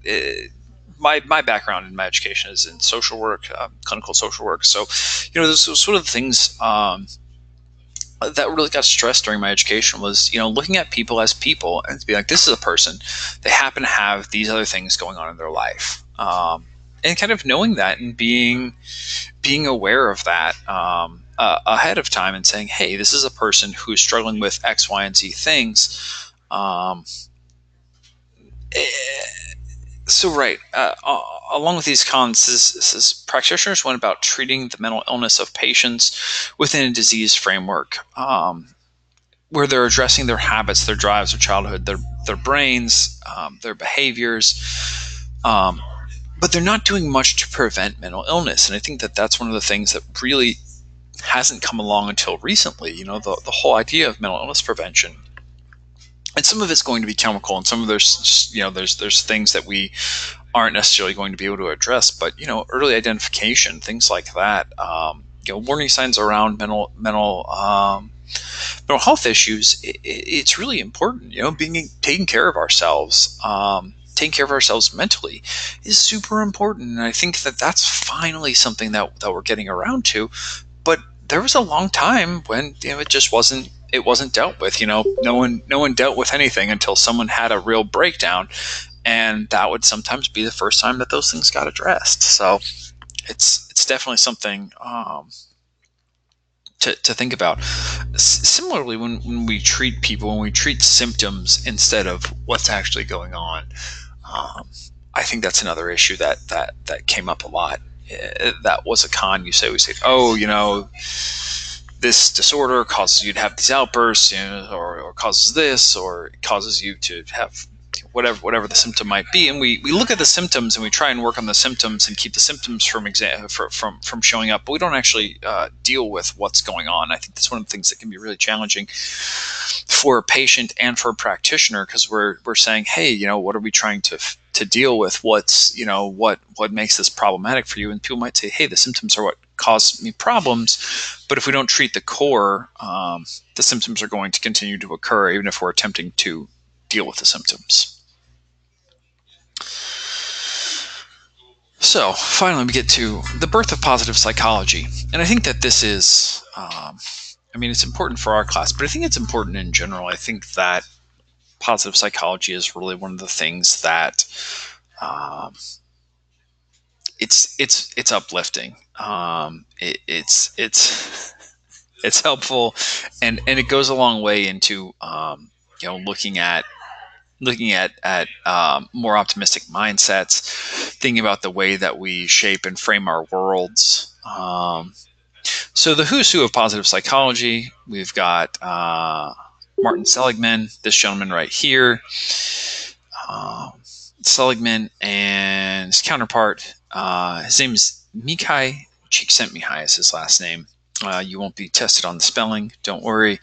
my background in my education is in social work, clinical social work. So, those sort of things that really got stressed during my education was, looking at people as people and to be like, this is a person. They happen to have these other things going on in their life. And kind of knowing that and being aware of that ahead of time and saying, hey, this is a person who's struggling with X, Y, and Z things. So right, along with these cons, practitioners went about treating the mental illness of patients within a disease framework, where they're addressing their habits, their drives, their childhood, their brains, their behaviors, um, but they're not doing much to prevent mental illness. And I think that that's one of the things that really hasn't come along until recently. You know, the whole idea of mental illness prevention, and some of it's going to be chemical, and some of there's things that we aren't necessarily going to be able to address. But early identification, things like that. Warning signs around mental health issues. It's really important. Being taking care of ourselves. Taking care of ourselves mentally is super important, and I think that that's finally something that we're getting around to. But there was a long time when it just wasn't dealt with. No one dealt with anything until someone had a real breakdown, and that would sometimes be the first time that those things got addressed. So it's definitely something to think about. Similarly, when we treat people, when we treat symptoms instead of what's actually going on, I think that's another issue that came up a lot. That was a con. We say, oh, this disorder causes you to have these outbursts, or causes this, or it causes you to have whatever the symptom might be. And we look at the symptoms and we try and work on the symptoms and keep the symptoms from showing up, but we don't actually deal with what's going on. I think that's one of the things that can be really challenging for a patient and for a practitioner, because we're saying, hey, what are we trying to deal with? What's what makes this problematic for you? And people might say, hey, the symptoms are what cause me problems, but if we don't treat the core, the symptoms are going to continue to occur, even if we're attempting to deal with the symptoms. So finally, we get to the birth of positive psychology, and I think that this is, it's important for our class, but I think it's important in general. I think that positive psychology is really one of the things that it's uplifting. It's helpful, and it goes a long way into looking at more optimistic mindsets, thinking about the way that we shape and frame our worlds. So the who's who of positive psychology, we've got Martin Seligman, this gentleman right here, Seligman, and his counterpart, his name is Mikhail Csikszentmihalyi is his last name. You won't be tested on the spelling, don't worry.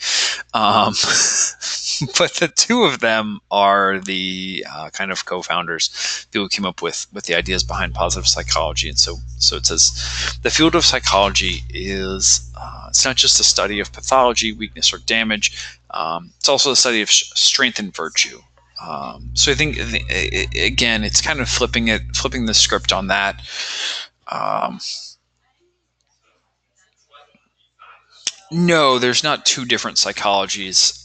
But the two of them are the kind of co-founders, people who came up with the ideas behind positive psychology. And so it says, the field of psychology is, it's not just the study of pathology, weakness, or damage. It's also the study of strength and virtue. So I think, again, it's kind of flipping the script on that. No, there's not two different psychologies.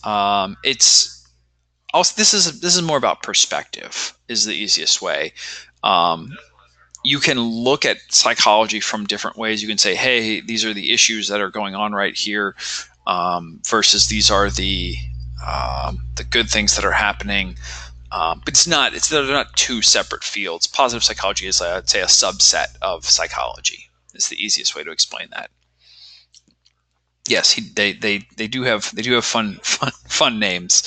It's also, this is more about perspective, is the easiest way. You can look at psychology from different ways. You can say, hey, these are the issues that are going on right here, versus these are the good things that are happening. But they're not two separate fields. Positive psychology is, I'd say, a subset of psychology. Is the easiest way to explain that. Yes, they do have fun names.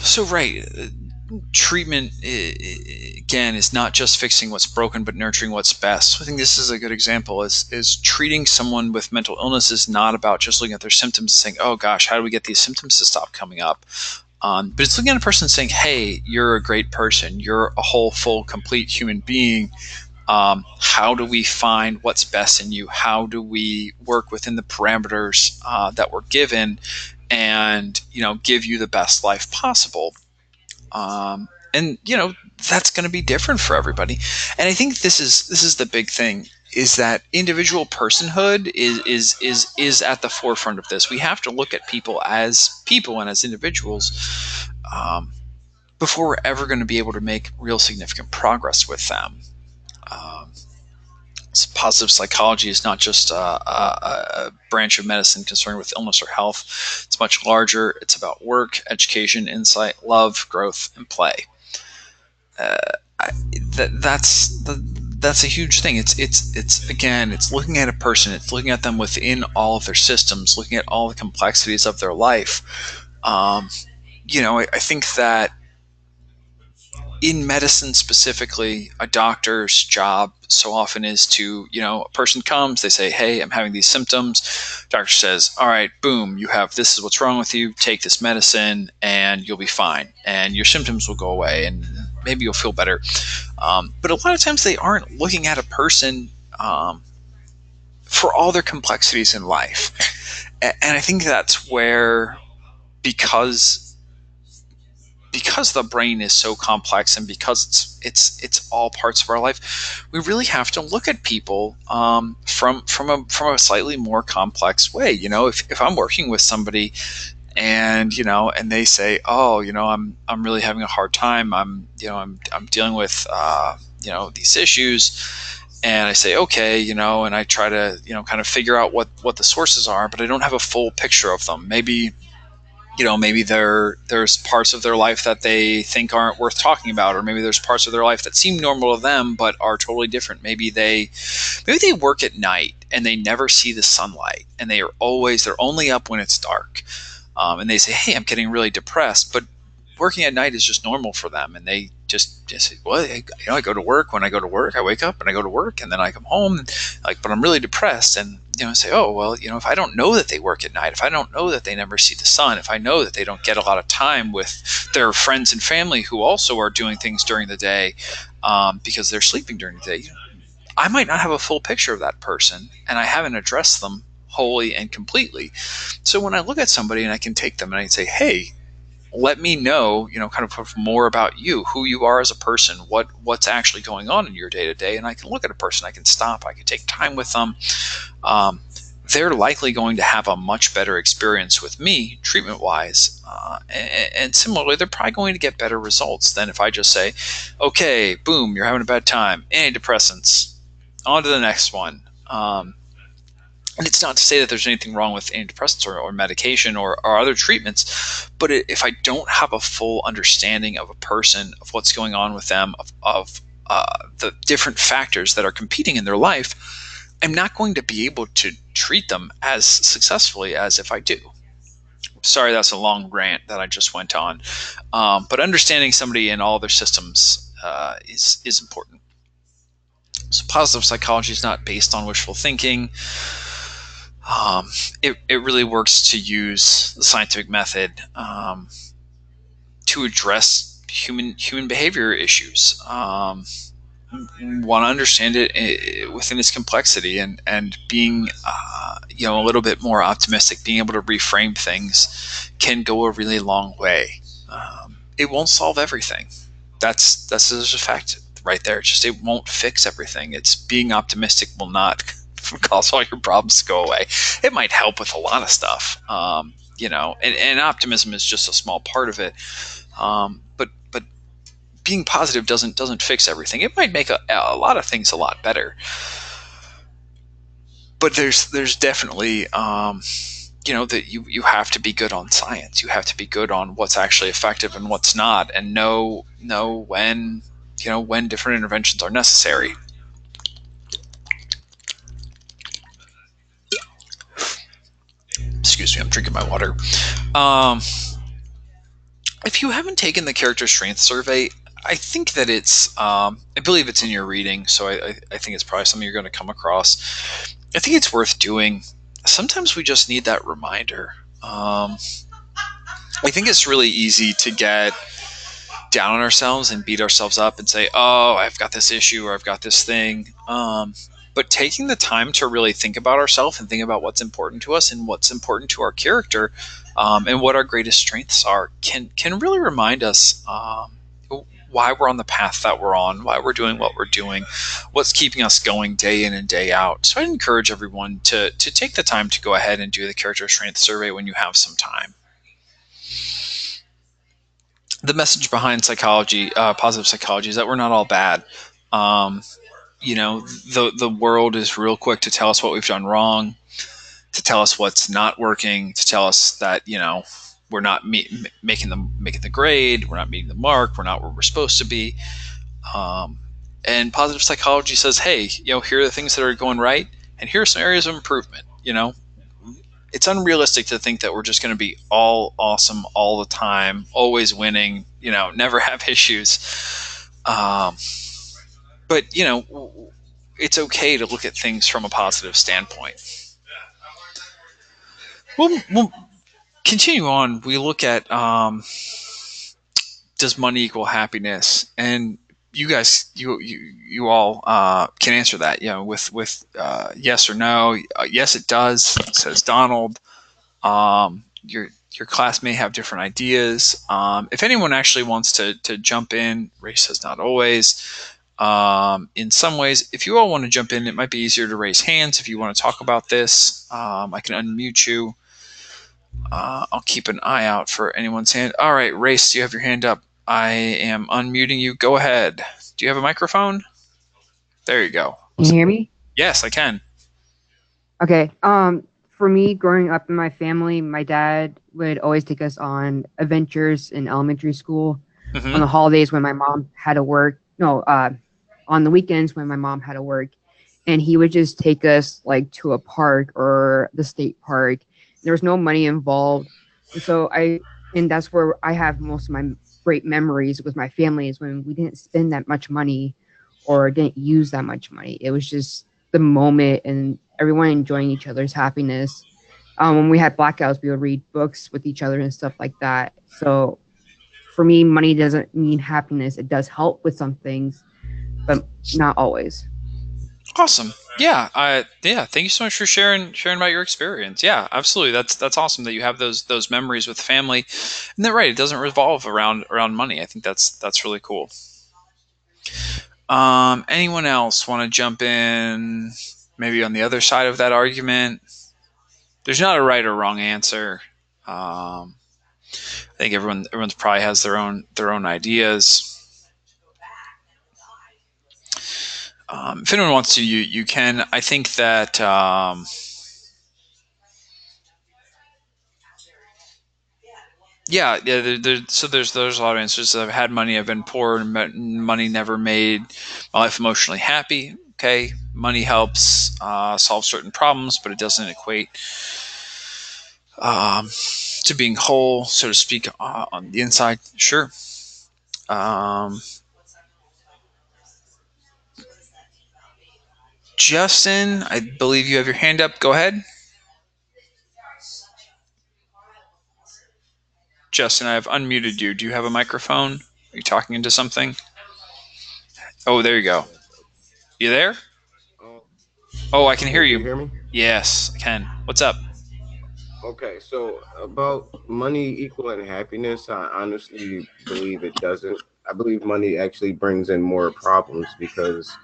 So right, treatment again is not just fixing what's broken, but nurturing what's best. So I think this is a good example. Is treating someone with mental illness is not about just looking at their symptoms and saying, oh gosh, how do we get these symptoms to stop coming up? But it's looking at a person and saying, hey, you're a great person. You're a whole, full, complete human being. How do we find what's best in you? How do we work within the parameters that we're given, and give you the best life possible? And that's going to be different for everybody. And I think this is the big thing, is that individual personhood is at the forefront of this. We have to look at people and as individuals before we're ever going to be able to make real significant progress with them. Positive psychology is not just a branch of medicine concerned with illness or health. It's much larger. It's about work, education, insight, love, growth, and play. I, that's a huge thing. It's again, it's looking at a person. It's looking at them within all of their systems, looking at all the complexities of their life. I think that in medicine specifically, a doctor's job so often is to, a person comes, they say, hey, I'm having these symptoms. Doctor says, all right, boom, this is what's wrong with you. Take this medicine and you'll be fine. And your symptoms will go away and maybe you'll feel better. But a lot of times they aren't looking at a person for all their complexities in life. And I think that's where, because the brain is so complex and because it's all parts of our life, we really have to look at people from a slightly more complex way. If I'm working with somebody and and they say, oh, I'm really having a hard time, I'm dealing with these issues, and I say, okay, and I try to kind of figure out what the sources are, but I don't have a full picture of them. Maybe there's parts of their life that they think aren't worth talking about, or maybe there's parts of their life that seem normal to them but are totally different. Maybe they work at night and they never see the sunlight, and they're only up when it's dark, and they say, hey, I'm getting really depressed, but working at night is just normal for them, and they just say, well, I go to work. When I go to work, I wake up and I go to work, and then I come home, but I'm really depressed. And say, oh, well, if I don't know that they work at night, if I don't know that they never see the sun, if I know that they don't get a lot of time with their friends and family who also are doing things during the day, because they're sleeping during the day, I might not have a full picture of that person, and I haven't addressed them wholly and completely. So when I look at somebody and I can take them and I can say, hey, let me know, kind of more about you, who you are as a person, what's actually going on in your day to day. And I can look at a person, I can stop, I can take time with them. They're likely going to have a much better experience with me treatment wise. And similarly, they're probably going to get better results than if I just say, okay, boom, you're having a bad time, antidepressants, on to the next one. And it's not to say that there's anything wrong with antidepressants or medication or other treatments, but if I don't have a full understanding of a person, of what's going on with them, of the different factors that are competing in their life, I'm not going to be able to treat them as successfully as if I do. Sorry, that's a long rant that I just went on. But understanding somebody in all their systems is important. So positive psychology is not based on wishful thinking. It really works to use the scientific method to address human behavior issues. Want to understand it within its complexity, and being a little bit more optimistic, being able to reframe things can go a really long way. It won't solve everything. That's just a fact right there. It won't fix everything. It's being optimistic will not cause all your problems to go away. It might help with a lot of stuff, and optimism is just a small part of it. But being positive doesn't fix everything. It might make a lot of things a lot better. But there's definitely that you have to be good on science. You have to be good on what's actually effective and what's not, and know when different interventions are necessary. Excuse me, I'm drinking my water. If you haven't taken the character strength survey, I think that I believe it's in your reading, so I think it's probably something you're going to come across. I think it's worth doing. Sometimes we just need that reminder. I think it's really easy to get down on ourselves and beat ourselves up and say, oh, I've got this issue or I've got this thing. But taking the time to really think about ourselves and think about what's important to us and what's important to our character, and what our greatest strengths are can really remind us why we're on the path that we're on, why we're doing what we're doing, what's keeping us going day in and day out. So I'd encourage everyone to take the time to go ahead and do the character strength survey when you have some time. The message behind psychology, positive psychology, is that we're not all bad. the world is real quick to tell us what we've done wrong, to tell us what's not working, to tell us that we're not making the grade, we're not meeting the mark, we're not where we're supposed to be. And positive psychology says, hey, here are the things that are going right, and here are some areas of improvement. It's unrealistic to think that we're just going to be all awesome all the time, always winning, never have issues. But it's okay to look at things from a positive standpoint. We'll continue on. We look at does money equal happiness, and you guys, you all can answer that, with yes or no. Yes, it does, says Donald. Your class may have different ideas. If anyone actually wants to jump in, Ray says not always. In some ways, if you all want to jump in, it might be easier to raise hands if you want to talk about this. I can unmute you. I'll keep an eye out for anyone's hand. All right, Race, you have your hand up. I am unmuting you. Go ahead. Do you have a microphone? There you go. Can you hear me? Yes, I can. Okay. For me, growing up in my family, my dad would always take us on adventures in elementary school. Mm-hmm. On the holidays when my mom had to work. No, on the weekends when my mom had to work, and he would just take us like to a park or the state park. There was no money involved, and that's where I have most of my great memories with my family, is when we didn't spend that much money or didn't use that much money. It was just the moment and everyone enjoying each other's happiness. When we had blackouts, we would read books with each other and stuff like that. So for me, money doesn't mean happiness. It does help with some things, but not always. Awesome. Yeah. Thank you so much for sharing about your experience. Yeah, absolutely. That's awesome that you have those memories with family. And they're right. It doesn't revolve around money. I think that's really cool. Anyone else want to jump in? Maybe on the other side of that argument. There's not a right or wrong answer. I think everyone's probably has their own ideas. If anyone wants to, you can. I think that so there's a lot of answers. I've had money, I've been poor, money never made my life emotionally happy. Okay, money helps solve certain problems, but it doesn't equate to being whole, so to speak, on the inside. Sure. Justin, I believe you have your hand up. Go ahead. Justin, I have unmuted you. Do you have a microphone? Are you talking into something? Oh, there you go. You there? Oh, I can hear you. Can you hear me? Yes, I can. What's up? Okay, so about money equaling happiness, I honestly believe it doesn't. I believe money actually brings in more problems because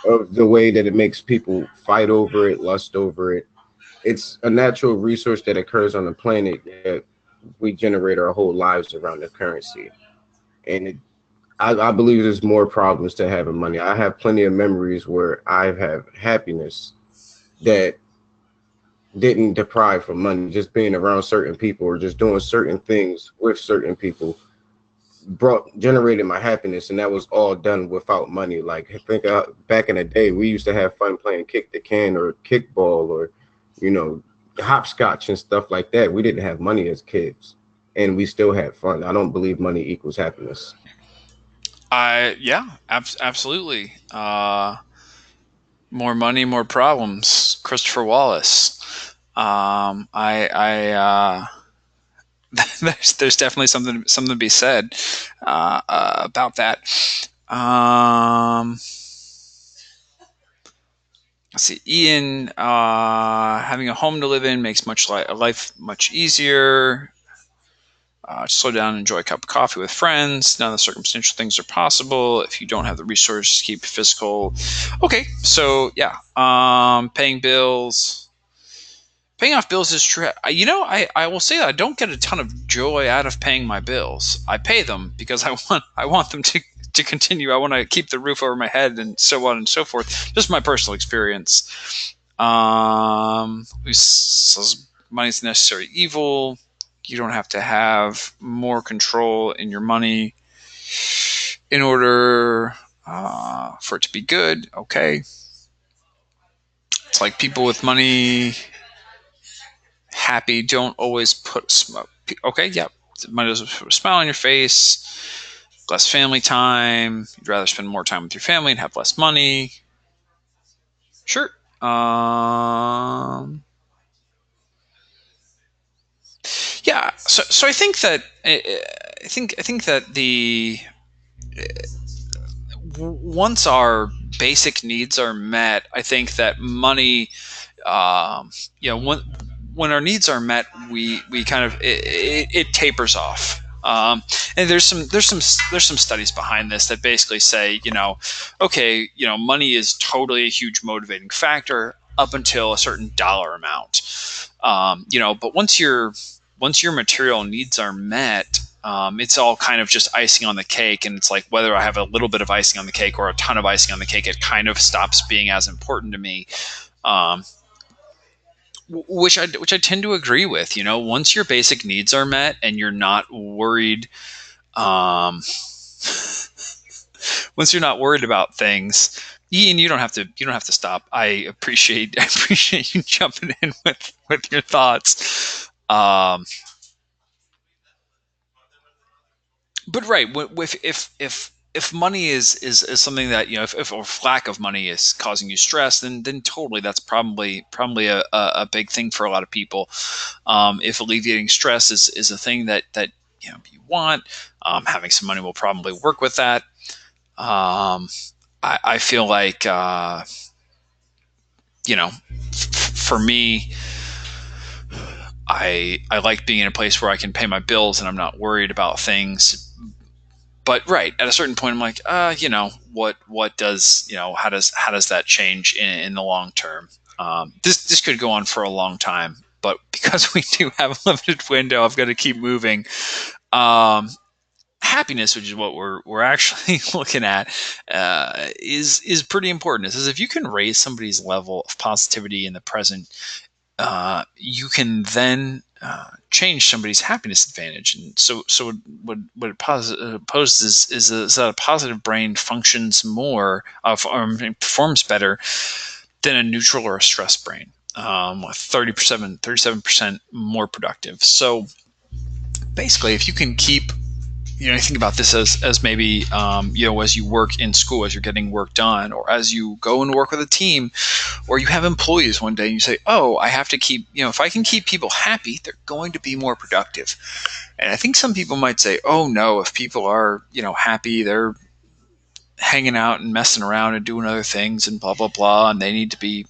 of the way that it makes people fight over it, lust over it. It's a natural resource that occurs on the planet that we generate our whole lives around the currency. And I believe there's more problems to having money. I have plenty of memories where I have happiness that didn't deprive from money. Just being around certain people or just doing certain things with certain people generated my happiness, and that was all done without money. Like, I think back in the day, we used to have fun playing kick the can or kickball or hopscotch and stuff like that. We didn't have money as kids, and we still had fun. I don't believe money equals happiness. Absolutely. More money, more problems. Christopher Wallace. There's definitely something to be said about that. Let's see. Ian, having a home to live in makes life much easier. Slow down and enjoy a cup of coffee with friends. None of the circumstantial things are possible if you don't have the resources to keep physical. Okay, so yeah, paying off bills is true. I will say that I don't get a ton of joy out of paying my bills. I pay them because I want them to continue. I want to keep the roof over my head and so on and so forth. Just my personal experience. Money's necessary evil. You don't have to have more control in your money in order for it to be good. Okay. It's like people with money happy don't always put smoke. Okay, yeah. Money doesn't put a smile on your face. Less family time. You'd rather spend more time with your family and have less money. Sure. Yeah. So I think that the once our basic needs are met, I think that money, when our needs are met, we kind of it tapers off. And there's some studies behind this that basically say, okay, money is totally a huge motivating factor up until a certain dollar amount. But once your material needs are met, it's all kind of just icing on the cake. And it's like, whether I have a little bit of icing on the cake or a ton of icing on the cake, it kind of stops being as important to me. Which I tend to agree with. Once your basic needs are met and you're not worried, once you're not worried about things, Ian, you don't have to stop. I appreciate you jumping in with your thoughts. But right, if money is something that, if lack of money is causing you stress, then totally that's probably a big thing for a lot of people. If alleviating stress is a thing that you want, having some money will probably work with that. I feel like for me, I like being in a place where I can pay my bills and I'm not worried about things. But right, at a certain point, I'm like, what does, how does that change in the long term? This could go on for a long time, but because we do have a limited window, I've got to keep moving. Happiness, which is what we're actually looking at, is pretty important. It says if you can raise somebody's level of positivity in the present, you can then change somebody's happiness advantage. And so what it poses is that a positive brain functions more, performs better than a neutral or a stressed brain, 37% more productive. So basically, if you can keep, think about this as maybe, as you work in school, as you're getting work done, or as you go and work with a team, or you have employees one day and you say, oh, I have to keep, if I can keep people happy, they're going to be more productive. And I think some people might say, oh no, if people are, happy, they're hanging out and messing around and doing other things and blah, blah, blah. And they need to be,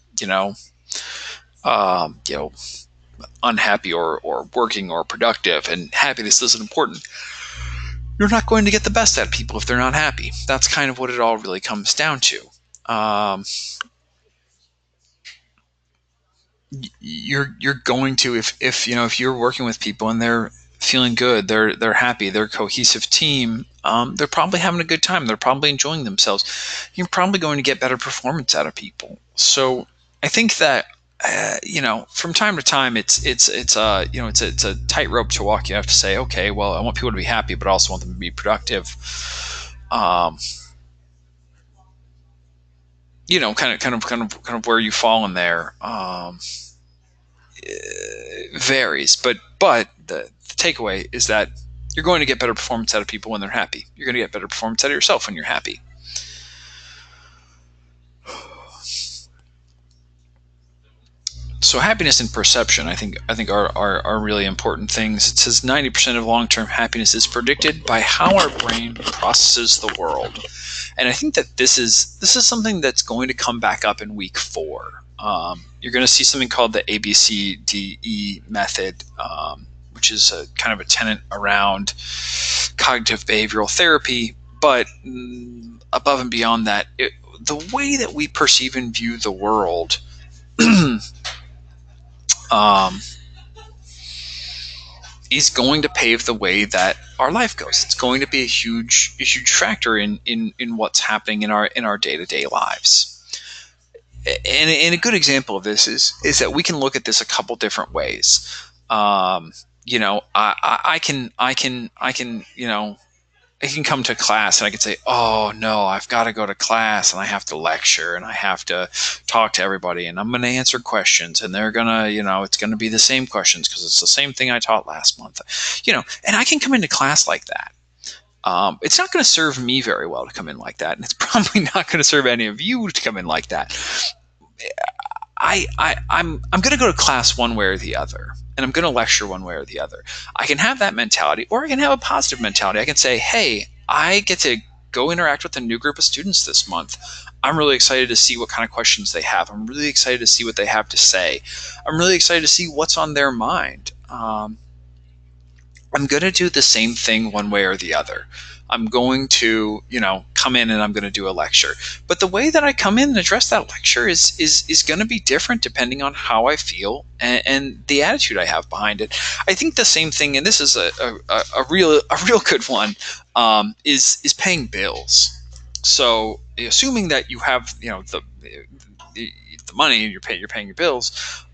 unhappy or working or productive, and happiness isn't important. You're not going to get the best out of people if they're not happy. That's kind of what it all really comes down to. You're going to, if you're working with people and they're feeling good, they're happy, they're a cohesive team, they're probably having a good time, they're probably enjoying themselves, you're probably going to get better performance out of people. So I think that from time to time, it's a tightrope to walk. You have to say, okay, well, I want people to be happy, but I also want them to be productive. Kind of where you fall in there varies. But the takeaway is that you're going to get better performance out of people when they're happy. You're going to get better performance out of yourself when you're happy. So happiness and perception, I think are really important things. It says 90% of long-term happiness is predicted by how our brain processes the world, and I think that this is something that's going to come back up in week 4. You're going to see something called the ABCDE method, which is a kind of a tenet around cognitive behavioral therapy. But above and beyond that, the way that we perceive and view the world. is going to pave the way that our life goes. It's going to be a huge factor in what's happening in our day-to-day lives. And a good example of this is that we can look at this a couple different ways. I can come to class and I can say, oh no, I've got to go to class and I have to lecture and I have to talk to everybody and I'm going to answer questions and they're going to, it's going to be the same questions because it's the same thing I taught last month, and I can come into class like that. It's not going to serve me very well to come in like that. And it's probably not going to serve any of you to come in like that. I'm going to go to class one way or the other, and I'm going to lecture one way or the other. I can have that mentality, or I can have a positive mentality. I can say, hey, I get to go interact with a new group of students this month. I'm really excited to see what kind of questions they have. I'm really excited to see what they have to say. I'm really excited to see what's on their mind. I'm going to do the same thing one way or the other. I'm going to, come in and I'm going to do a lecture. But the way that I come in and address that lecture is going to be different depending on how I feel and the attitude I have behind it. I think the same thing, and this is a real good one, is paying bills. So assuming that you have, the money and you're paying your bills,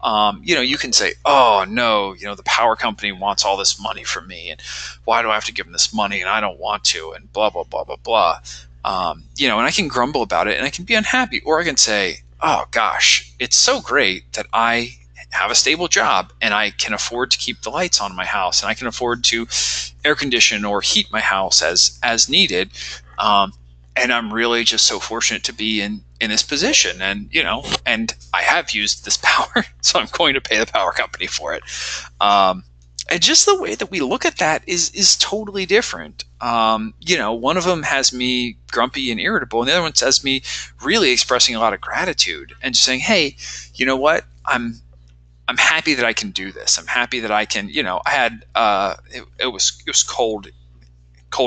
you can say, oh no, the power company wants all this money from me, and why do I have to give them this money, and I don't want to, and blah blah blah blah blah. And I can grumble about it and I can be unhappy, or I can say, oh gosh, it's so great that I have a stable job and I can afford to keep the lights on in my house and I can afford to air condition or heat my house as needed. And I'm really just so fortunate to be in this position, and and I have used this power, so I'm going to pay the power company for it. And just the way that we look at that is totally different. One of them has me grumpy and irritable, and the other one has me really expressing a lot of gratitude and just saying, hey, you know what, I'm happy that I can do this. I'm happy that I can. I had it was cold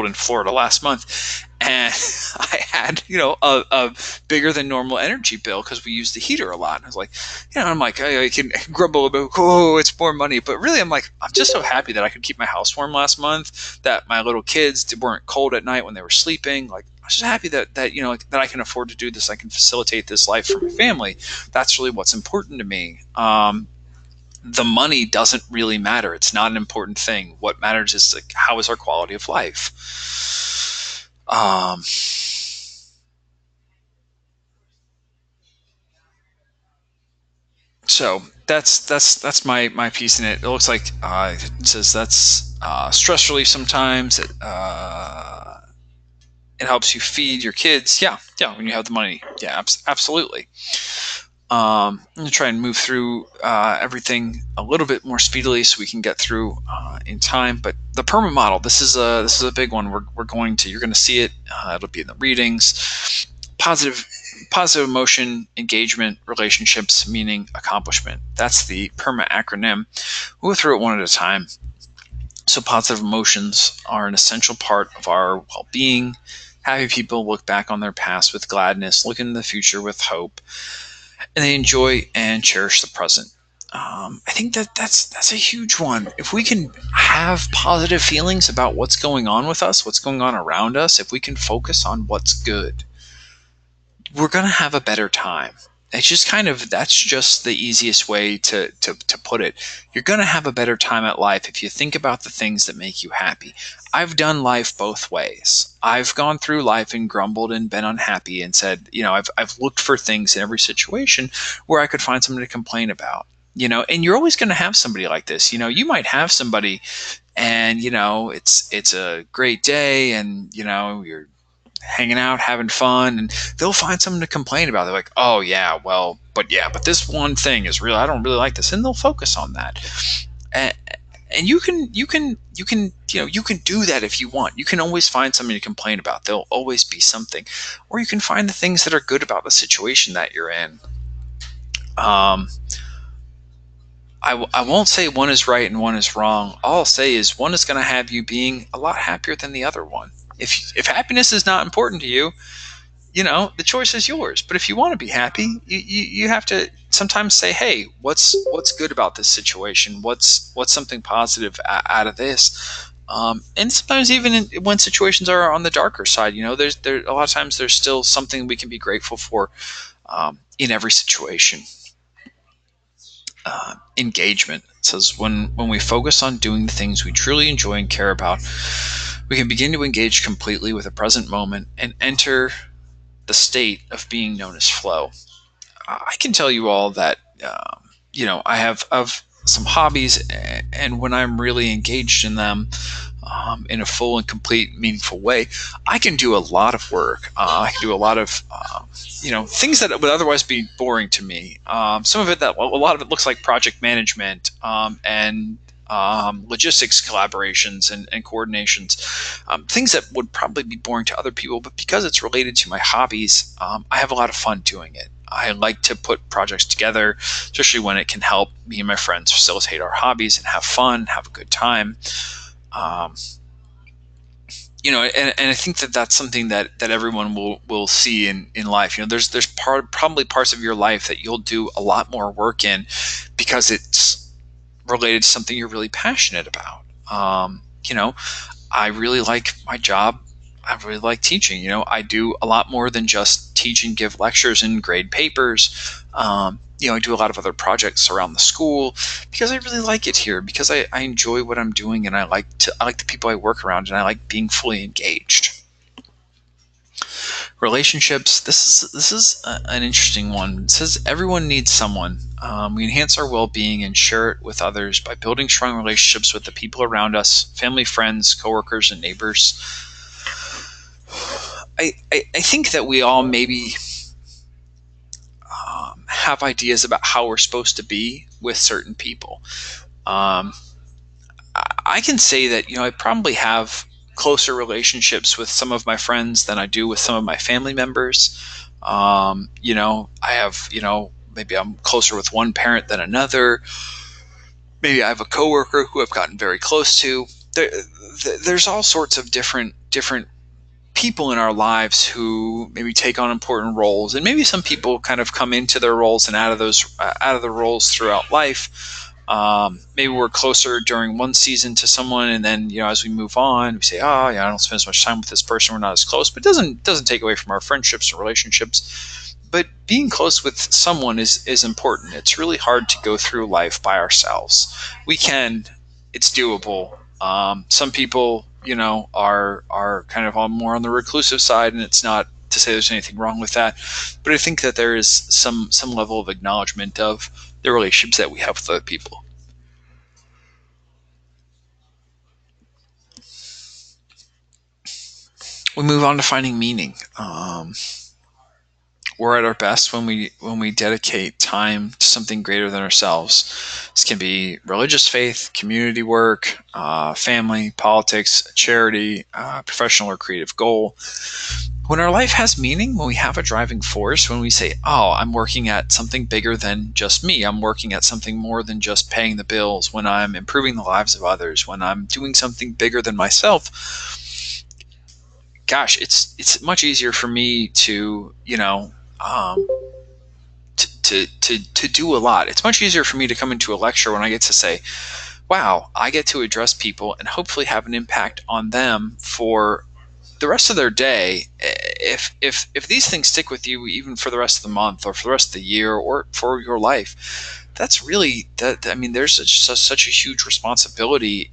in Florida last month, and I had a bigger than normal energy bill because we used the heater a lot. And I was like, I'm like, I can grumble about, oh, it's more money, but really I'm like, I'm just so happy that I could keep my house warm last month, that my little kids weren't cold at night when they were sleeping. Like, I'm just happy that that I can afford to do this. I can facilitate this life for my family. That's really what's important to me. The money doesn't really matter. It's not an important thing. What matters is how is our quality of life. So that's my piece in it. It looks like it says that's stress relief sometimes. It helps you feed your kids. Yeah, when you have the money. Yeah, absolutely. I'm going to try and move through everything a little bit more speedily so we can get through in time. But the PERMA model, this is a big one. You're going to see it. It'll be in the readings. Positive emotion, engagement, relationships, meaning, accomplishment. That's the PERMA acronym. We'll go through it one at a time. So positive emotions are an essential part of our well-being. Happy people look back on their past with gladness, look into the future with hope, and they enjoy and cherish the present. I think that's a huge one. If we can have positive feelings about what's going on with us, what's going on around us, if we can focus on what's good, we're going to have a better time. It's just that's just the easiest way to put it. You're going to have a better time at life if you think about the things that make you happy. I've done life both ways. I've gone through life and grumbled and been unhappy and said, I've looked for things in every situation where I could find something to complain about. And you're always going to have somebody like this. You might have somebody and it's a great day and you're hanging out, having fun, and they'll find something to complain about. They're like, oh yeah, but this one thing is real. I don't really like this, and they'll focus on that. And you can do that if you want. You can always find something to complain about. There'll always be something, or you can find the things that are good about the situation that you're in. I won't say one is right and one is wrong. All I'll say is one is going to have you being a lot happier than the other one. If happiness is not important to you, the choice is yours. But if you want to be happy, you have to sometimes say, hey, what's good about this situation? What's something positive out of this? And sometimes even when situations are on the darker side, there's a lot of times there's still something we can be grateful for in every situation. Engagement. It says when we focus on doing the things we truly enjoy and care about, we can begin to engage completely with the present moment and enter the state of being known as flow. I can tell you all that I have of some hobbies, and when I'm really engaged in them in a full and complete, meaningful way, I can do a lot of work. I can do a lot of things that would otherwise be boring to me. Some of it a lot of it looks like project management and logistics collaborations and coordinations, things that would probably be boring to other people, but because it's related to my hobbies, I have a lot of fun doing it. I like to put projects together, especially when it can help me and my friends facilitate our hobbies and have fun, have a good time. Um, and I think that that's something that everyone will see in life. There's probably parts of your life that you'll do a lot more work in because it's related to something you're really passionate about. I really like my job. I really like teaching. I do a lot more than just teach and give lectures and grade papers. I do a lot of other projects around the school because I really like it here, because I enjoy what I'm doing, and I like the people I work around, and I like being fully engaged. Relationships. This is an interesting one. It says everyone needs someone. We enhance our well-being and share it with others by building strong relationships with the people around us, family, friends, coworkers, and neighbors. I think that we all maybe have ideas about how we're supposed to be with certain people. I can say that I probably have closer relationships with some of my friends than I do with some of my family members. I have maybe I'm closer with one parent than another. Maybe I have a coworker who I've gotten very close to. There's all sorts of different people in our lives who maybe take on important roles, and maybe some people kind of come into their roles and out of the roles throughout life. Maybe we're closer during one season to someone, and then as we move on, we say, "Oh, yeah, I don't spend as much time with this person. We're not as close." But it doesn't take away from our friendships or relationships. But being close with someone is important. It's really hard to go through life by ourselves. We can. It's doable. Some people, are kind of more on the reclusive side, and it's not to say there's anything wrong with that. But I think that there is some level of acknowledgement of the relationships that we have with other people. We move on to finding meaning. We're at our best when we dedicate time to something greater than ourselves. This can be religious faith, community work, family, politics, charity, professional or creative goal. When our life has meaning, when we have a driving force, when we say, "Oh, I'm working at something bigger than just me. I'm working at something more than just paying the bills," when I'm improving the lives of others, when I'm doing something bigger than myself, gosh, it's much easier for me to um, to do a lot. It's much easier for me to come into a lecture when I get to say, "Wow, I get to address people and hopefully have an impact on them for the rest of their day." If these things stick with you even for the rest of the month or for the rest of the year or for your life, that's really that. I mean, there's such a huge responsibility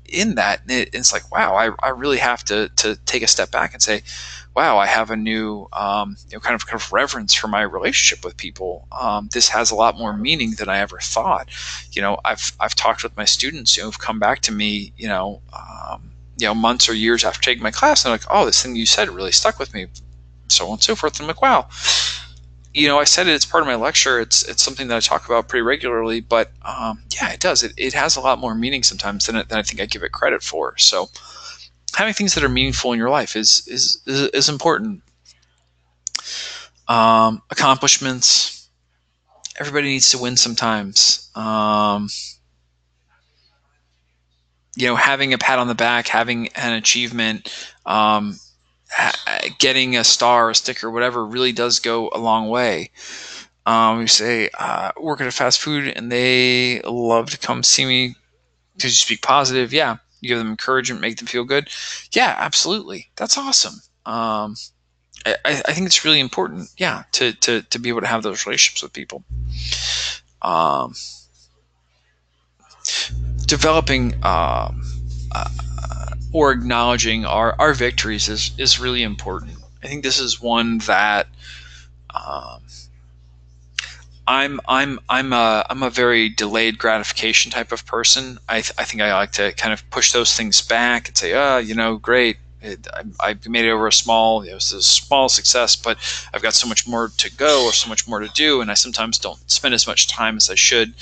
in that. And it's like, wow, I really have to take a step back and say, wow, I have a new kind of reverence for my relationship with people. This has a lot more meaning than I ever thought. I've talked with my students who've come back to me, months or years after taking my class, and they're like, "Oh, this thing you said really stuck with me," so on and so forth. And I'm like, "Wow, I said it. It's part of my lecture. It's something that I talk about pretty regularly, but yeah, it does. It has a lot more meaning sometimes than I think I give it credit for." So having things that are meaningful in your life is important. Accomplishments. Everybody needs to win sometimes. Having a pat on the back, having an achievement, getting a star, a sticker, whatever, really does go a long way. We say, work at a fast food and they love to come see me because you speak positive. Yeah. You give them encouragement, make them feel good. Yeah, absolutely. That's awesome. I think it's really important, yeah, to be able to have those relationships with people. Developing or acknowledging our victories is really important. I think this is one that um, I'm a very delayed gratification type of person. I think I like to kind of push those things back and say, great. I made it over it was a small success, but I've got so much more to go or so much more to do, and I sometimes don't spend as much time as I should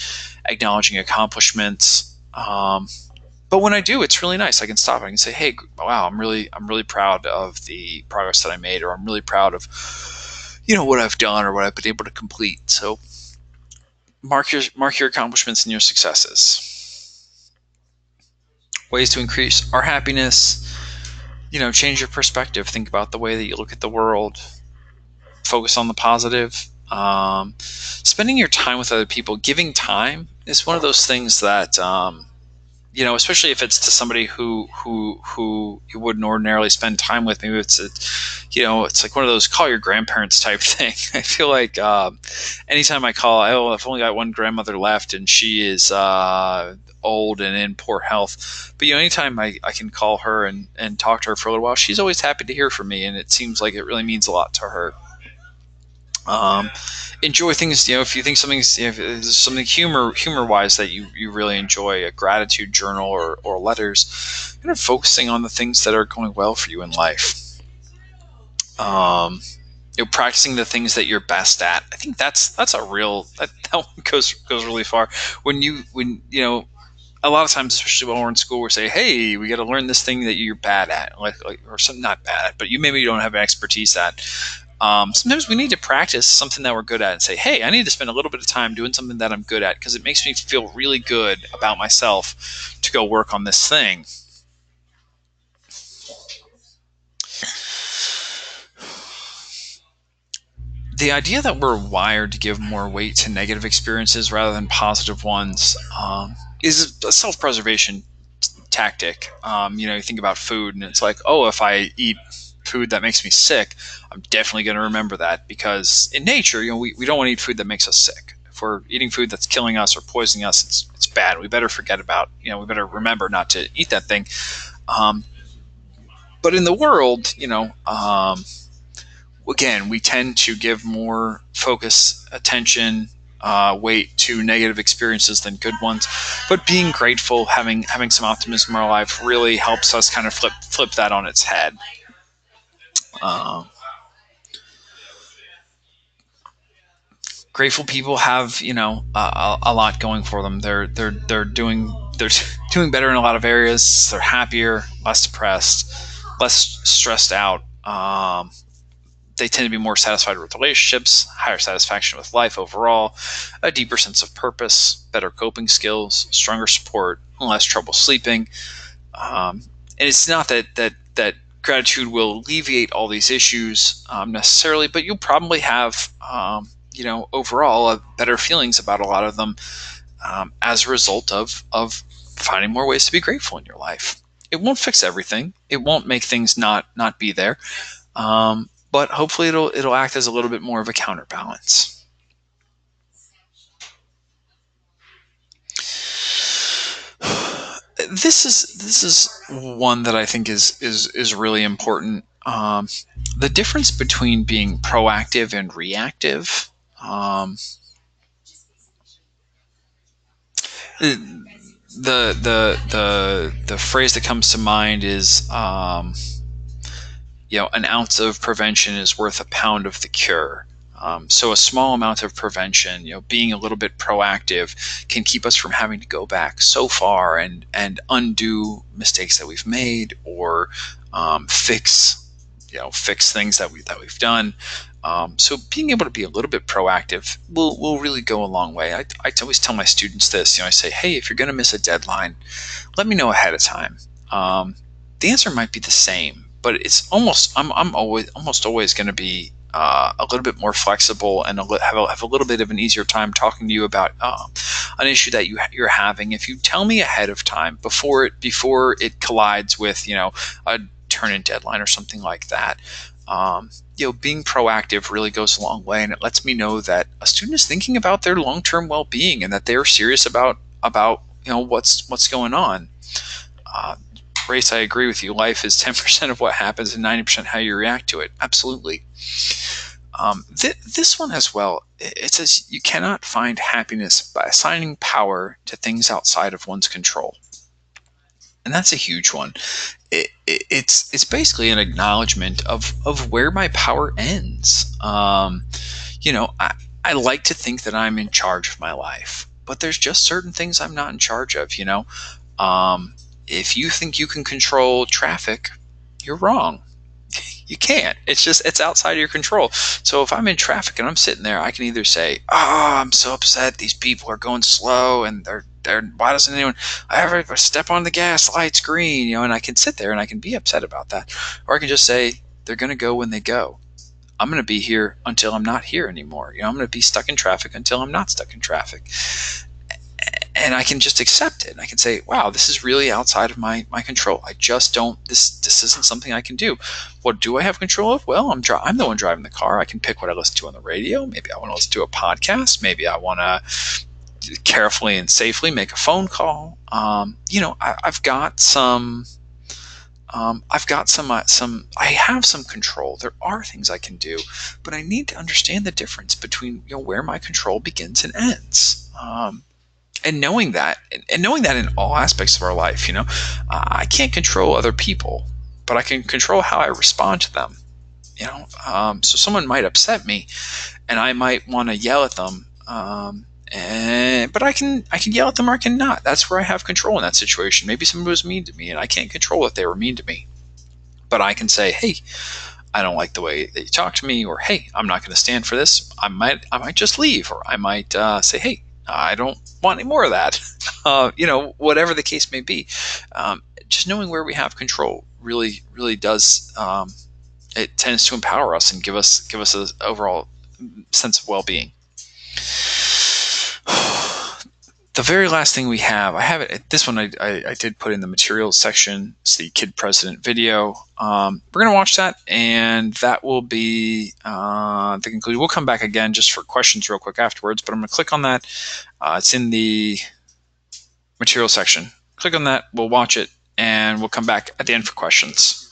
acknowledging accomplishments. But when I do, it's really nice. I can stop. I can say, "Hey, wow, I'm really proud of the progress that I made, or I'm really proud of what I've done or what I've been able to complete." So mark your accomplishments and your successes. Ways to increase our happiness. Change your perspective. Think about the way that you look at the world. Focus on the positive. Spending your time with other people, giving time is one of those things that especially if it's to somebody who you wouldn't ordinarily spend time with. Maybe it's like one of those call your grandparents type thing. I feel like anytime I call, I've only got one grandmother left, and she is old and in poor health. But anytime I can call her and talk to her for a little while, she's always happy to hear from me, and it seems like it really means a lot to her. Enjoy things, if you think if there's something humor wise that you really enjoy, a gratitude journal or letters, kind of focusing on the things that are going well for you in life. Practicing the things that you're best at. I think that's a real that one goes really far. When a lot of times, especially when we're in school, we say, "Hey, we got to learn this thing that you're bad at, like or something not bad at, but you maybe don't have expertise at." Sometimes we need to practice something that we're good at and say, "Hey, I need to spend a little bit of time doing something that I'm good at because it makes me feel really good about myself to go work on this thing." The idea that we're wired to give more weight to negative experiences rather than positive ones is a self-preservation tactic. You think about food, and it's like, oh, if I eat food that makes me sick, I'm definitely going to remember that, because in nature, we don't want to eat food that makes us sick. If we're eating food that's killing us or poisoning us, it's bad. We better forget about, we better remember not to eat that thing. But in the world, again, we tend to give more focus, attention, weight to negative experiences than good ones. But being grateful, having some optimism in our life, really helps us kind of flip that on its head. Grateful people have a lot going for them. They're doing better in a lot of areas. They're happier, less depressed, less stressed out. They tend to be more satisfied with relationships, higher satisfaction with life overall, a deeper sense of purpose, better coping skills, stronger support, less trouble sleeping. And it's not that gratitude will alleviate all these issues necessarily, but you'll probably have overall better feelings about a lot of them as a result of finding more ways to be grateful in your life. It won't fix everything. It won't make things not be there. But hopefully it'll act as a little bit more of a counterbalance. This is one that I think is really important. The difference between being proactive and reactive. The phrase that comes to mind is an ounce of prevention is worth a pound of the cure. So a small amount of prevention, being a little bit proactive, can keep us from having to go back so far and undo mistakes that we've made, or fix things that we've done. So being able to be a little bit proactive will really go a long way. I always tell my students this. I say, hey, if you're going to miss a deadline, let me know ahead of time. The answer might be the same, but it's I'm almost always going to be a little bit more flexible and have a little bit of an easier time talking to you about an issue that you're having if you tell me ahead of time before it collides with a turn-in deadline or something like that. Being proactive really goes a long way, and it lets me know that a student is thinking about their long-term well-being and that they're serious about what's going on. Uh, Race, I agree with you. Life is 10% of what happens and 90% how you react to it. Absolutely. This one as well, it says you cannot find happiness by assigning power to things outside of one's control. And that's a huge one. It's basically an acknowledgement of where my power ends. I like to think that I'm in charge of my life, but there's just certain things I'm not in charge of. Um, if you think you can control traffic, you're wrong. You can't. It's outside of your control. So if I'm in traffic and I'm sitting there, I can either say, "Oh, I'm so upset. These people are going slow, and they're why doesn't anyone ever step on the gas? Light's green." And I can sit there and I can be upset about that, or I can just say they're going to go when they go. I'm going to be here until I'm not here anymore. I'm going to be stuck in traffic until I'm not stuck in traffic. And I can just accept it. And I can say, wow, this is really outside of my control. I just don't, this isn't something I can do. What do I have control of? Well, I'm the one driving the car. I can pick what I listen to on the radio. Maybe I want to listen to a podcast. Maybe I want to carefully and safely make a phone call. I've got some, I have some control. There are things I can do, but I need to understand the difference between, where my control begins and ends. And knowing that, in all aspects of our life, I can't control other people, but I can control how I respond to them. So someone might upset me, and I might want to yell at them, but I can yell at them or I can not. That's where I have control in that situation. Maybe someone was mean to me, and I can't control if they were mean to me, but I can say, hey, I don't like the way that you talk to me, or hey, I'm not going to stand for this. I might just leave, or I might say, hey, I don't want any more of that. Whatever the case may be. Just knowing where we have control really, really does. It tends to empower us and give us an overall sense of well-being. The very last thing we have, I have it. This one I did put in the materials section. It's the Kid President video. We're going to watch that, and that will be the conclusion. We'll come back again just for questions real quick afterwards, but I'm going to click on that. It's in the material section. Click on that. We'll watch it, and we'll come back at the end for questions.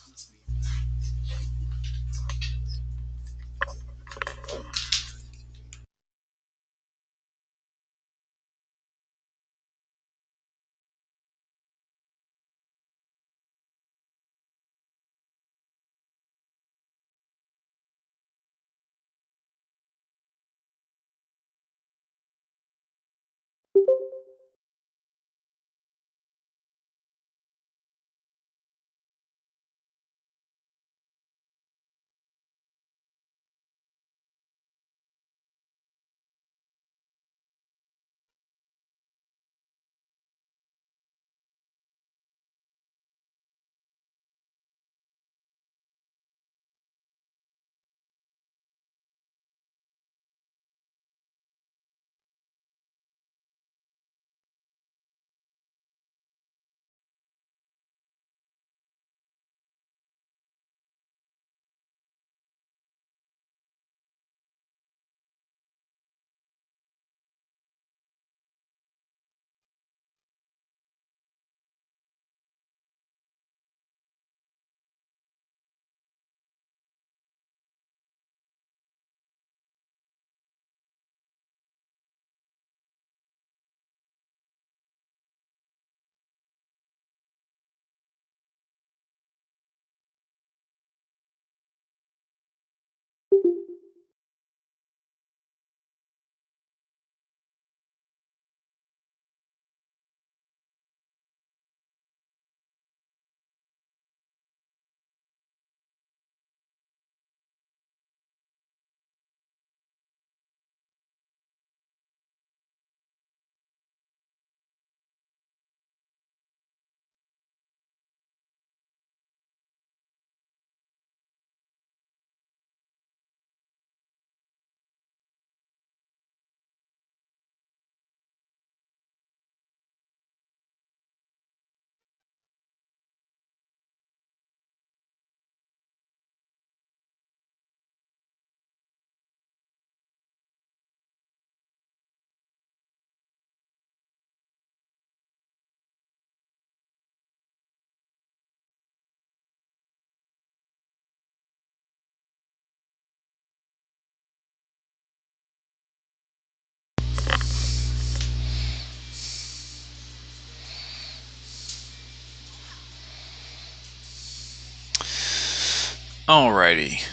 Alrighty.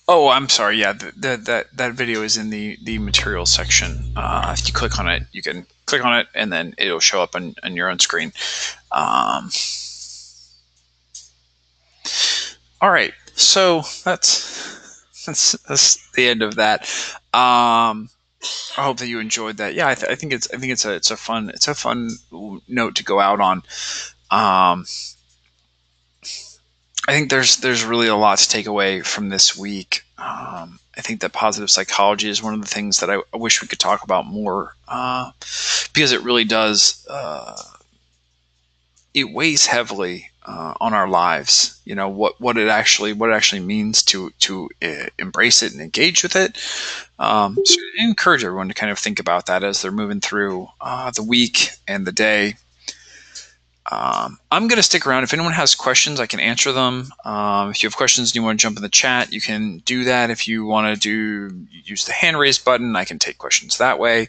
Oh, I'm sorry. Yeah, that video is in the materials section. If you click on it, you can click on it, and then it'll show up on your own screen. Um, all right, so that's the end of that. I hope that you enjoyed that. Yeah, I think it's a fun note to go out on. I think there's really a lot to take away from this week. I think that positive psychology is one of the things that I wish we could talk about more, because it really does. It weighs heavily on our lives. You know what it actually means to embrace it and engage with it. So I encourage everyone to kind of think about that as they're moving through the week and the day. I'm going to stick around. If anyone has questions, I can answer them. If you have questions and you want to jump in the chat, you can do that. If you want to use the hand raise button, I can take questions that way.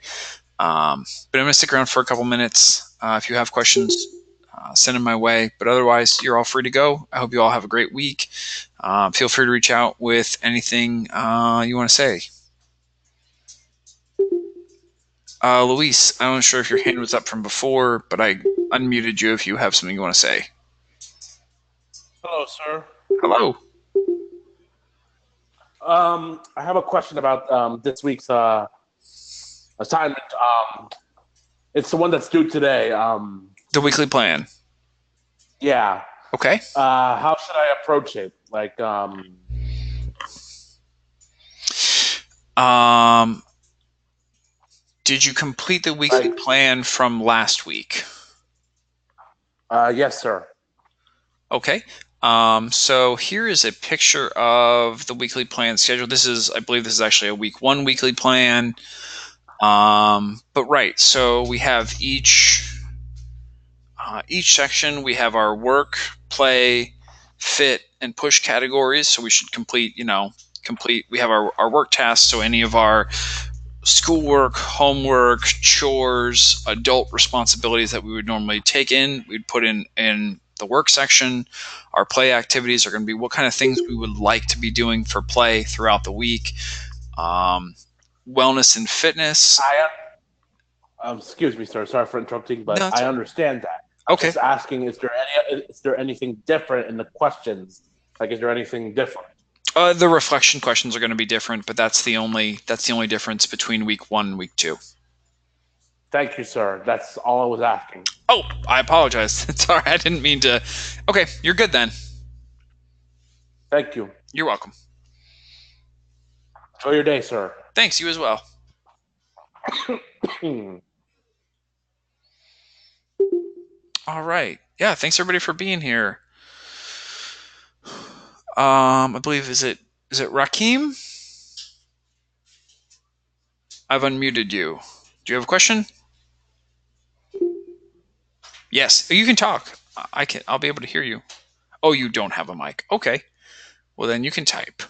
But I'm going to stick around for a couple minutes. If you have questions, send them my way. But otherwise, you're all free to go. I hope you all have a great week. Feel free to reach out with anything you want to say. Luis, I'm not sure if your hand was up from before, but I unmuted you if you have something you want to say. Hello, sir. Hello. I have a question about this week's assignment. It's the one that's due today. The weekly plan. Yeah. Okay. How should I approach it? Like, did you complete the weekly plan from last week? Yes, sir. Okay. So here is a picture of the weekly plan schedule. I believe this is actually a week 1 weekly plan. But right, so we have each section. We have our work, play, fit, and push categories. So we should complete. We have our work tasks. So any of our schoolwork, homework, chores, adult responsibilities that we would normally take in, we'd put in the work section. Our play activities are going to be what kind of things we would like to be doing for play throughout the week. Wellness and fitness. Excuse me, sir. Sorry for interrupting, but No, I understand that. Okay. I'm just asking, is there anything different in the questions? Like, is there anything different? The reflection questions are going to be different, but that's the only difference between week 1 and week 2. Thank you, sir. That's all I was asking. Oh, I apologize. Sorry, I didn't mean to. Okay, you're good then. Thank you. You're welcome. Enjoy your day, sir. Thanks, you as well. All right. Yeah, thanks everybody for being here. I believe is it Rakim? I've unmuted you. Do you have a question? Yes, you can talk. I'll be able to hear you. Oh, you don't have a mic. Okay. Well, then you can type.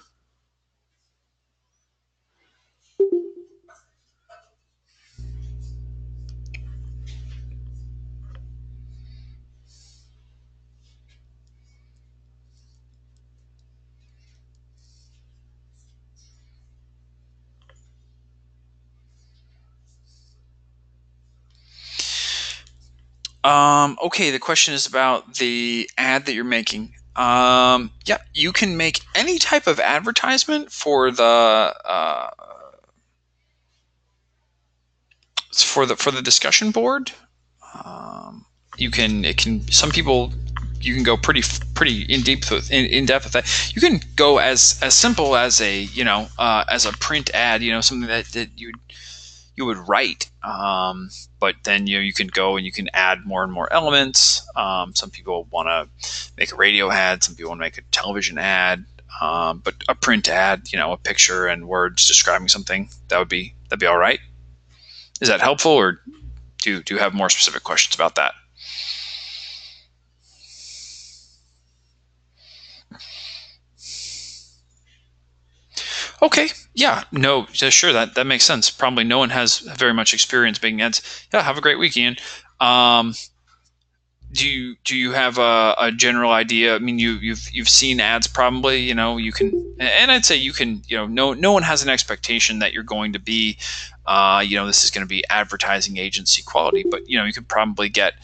Okay, the question is about the ad that you're making. Yeah, you can make any type of advertisement for the discussion board. You can go pretty in depth with that. You can go as simple as a as a print ad, something that you would write. But then you can go and you can add more and more elements. Some people want to make a radio ad, some people want to make a television ad, but a print ad, a picture and words describing something, that'd be all right. Is that helpful, or do you have more specific questions about that? Okay. Yeah. No. Sure. That makes sense. Probably no one has very much experience making ads. Yeah. Have a great week, Ian. Um, do you have a general idea? I mean, you've seen ads probably. You can, and I'd say you can. No one has an expectation that you're going to be. This is going to be advertising agency quality, but you could probably get.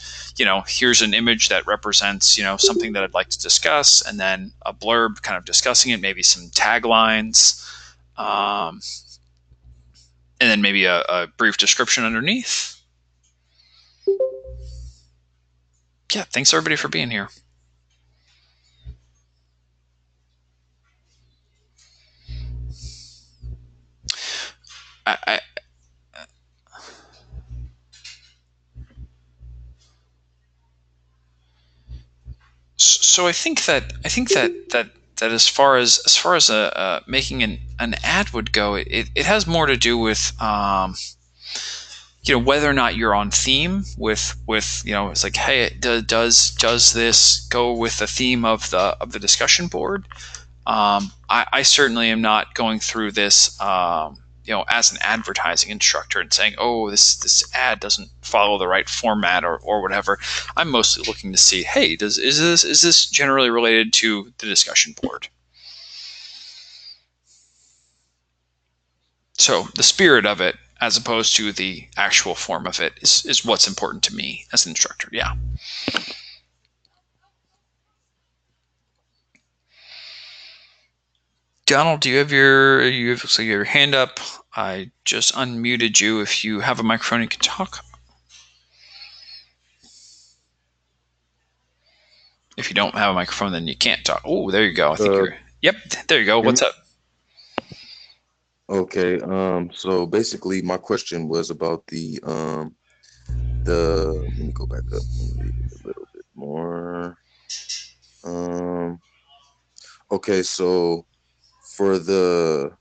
Here's an image that represents something that I'd like to discuss, and then a blurb kind of discussing it, maybe some taglines, um, and then maybe a brief description underneath. Yeah, thanks everybody for being here. I so I think that as far as making an ad would go, it has more to do with whether or not you're on theme with it's like, hey, does this go with the theme of the discussion board? I certainly am not going through this, as an advertising instructor and saying, oh, this ad doesn't follow the right format or whatever. I'm mostly looking to see, hey, is this generally related to the discussion board? So the spirit of it, as opposed to the actual form of it, is what's important to me as an instructor. Yeah. Donald, do you have your hand up? I just unmuted you. If you have a microphone, you can talk. If you don't have a microphone, then you can't talk. Oh, there you go. I think you're. Yep, there you go. What's up? Okay. So basically, my question was about the. Let me go back up and read it a little bit more. Okay. So for the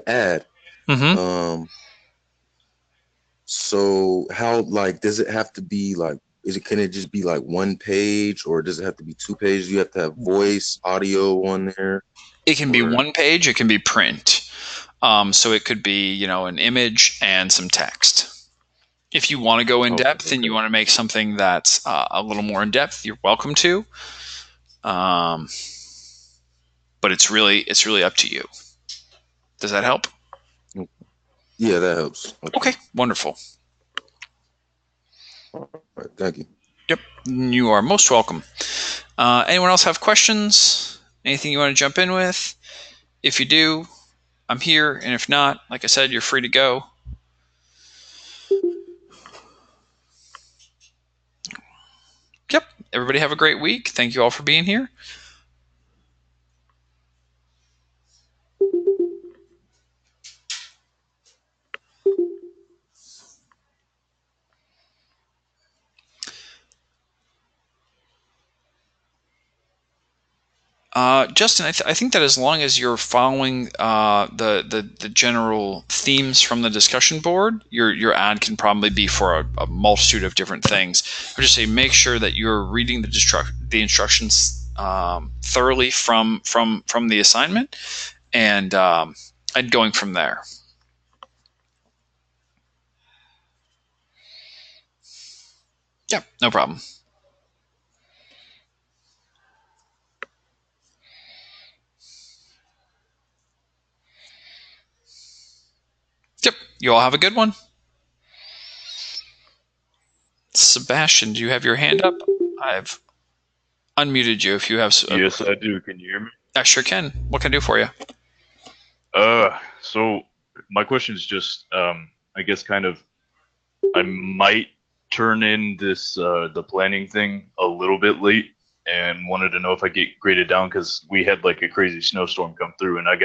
ad, Mm-hmm. So how, like, does it have to be like? Can it just be like one page, or does it have to be 2 pages? You have to have voice, audio on there. It can be Or one page. It can be print. So it could be an image and some text. If you want to go in depth and you want to make something that's a little more in depth, you're welcome to. But it's really up to you. Does that help? Yeah, that helps. Okay, wonderful. All right, thank you. Yep, you are most welcome. Anyone else have questions? Anything you want to jump in with? If you do, I'm here, and if not, like I said, you're free to go. Yep, everybody have a great week. Thank you all for being here. Justin, I think that as long as you're following the general themes from the discussion board, your ad can probably be for a multitude of different things. I would just say make sure that you're reading the instructions thoroughly from the assignment, and going from there. Yeah, no problem. Yep, you all have a good one. Sebastian, do you have your hand up? I've unmuted you. If you have. Yes, I do. Can you hear me? I sure can. What can I do for you? So my question is just, I guess kind of, I might turn in this, the planning thing a little bit late, and wanted to know if I get graded down, because we had like a crazy snowstorm come through, and I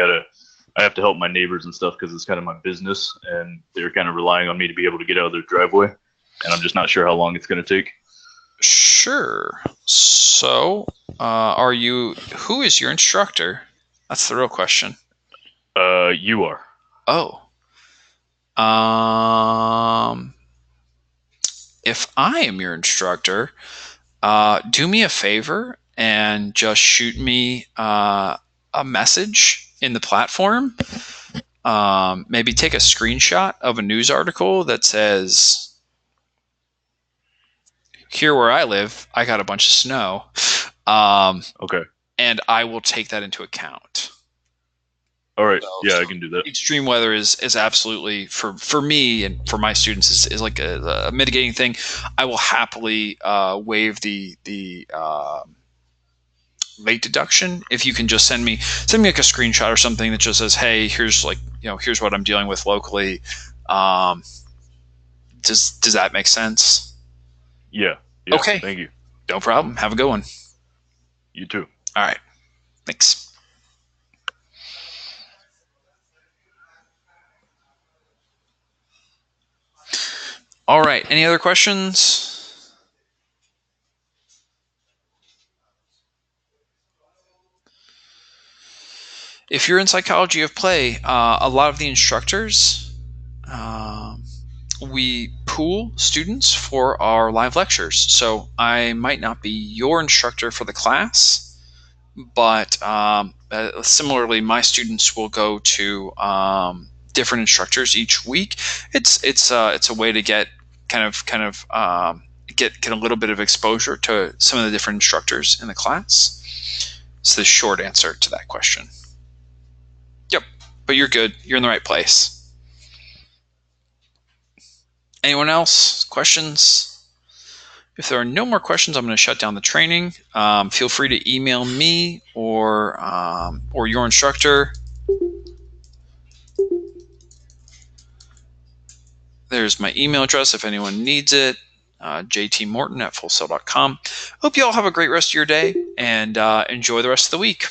have to help my neighbors and stuff, because it's kind of my business, and they're kind of relying on me to be able to get out of their driveway, and I'm just not sure how long it's going to take. Sure. So, who is your instructor? That's the real question. You are. Oh. If I am your instructor, do me a favor and just shoot me a message in the platform, maybe take a screenshot of a news article that says, here where I live, I got a bunch of snow. Okay. And I will take that into account. All right. So, Yeah, I can do that. Extreme weather is absolutely, for me and for my students, is like a mitigating thing. I will happily waive the late deduction if you can just send me like a screenshot or something that just says, hey, here's here's what I'm dealing with locally. Does that make sense? Yeah. Okay. Thank you. No problem. Have a good one. You too. All right. Thanks. All right. Any other questions? If you're in psychology of play, a lot of the instructors, we pool students for our live lectures. So I might not be your instructor for the class, but similarly, my students will go to different instructors each week. It's a way to get get a little bit of exposure to some of the different instructors in the class. It's the short answer to that question. Yep, but you're good. You're in the right place. Anyone else? Questions? If there are no more questions, I'm going to shut down the training. Feel free to email me or your instructor. There's my email address if anyone needs it, jtmorton@fullsail.com. Hope you all have a great rest of your day and enjoy the rest of the week.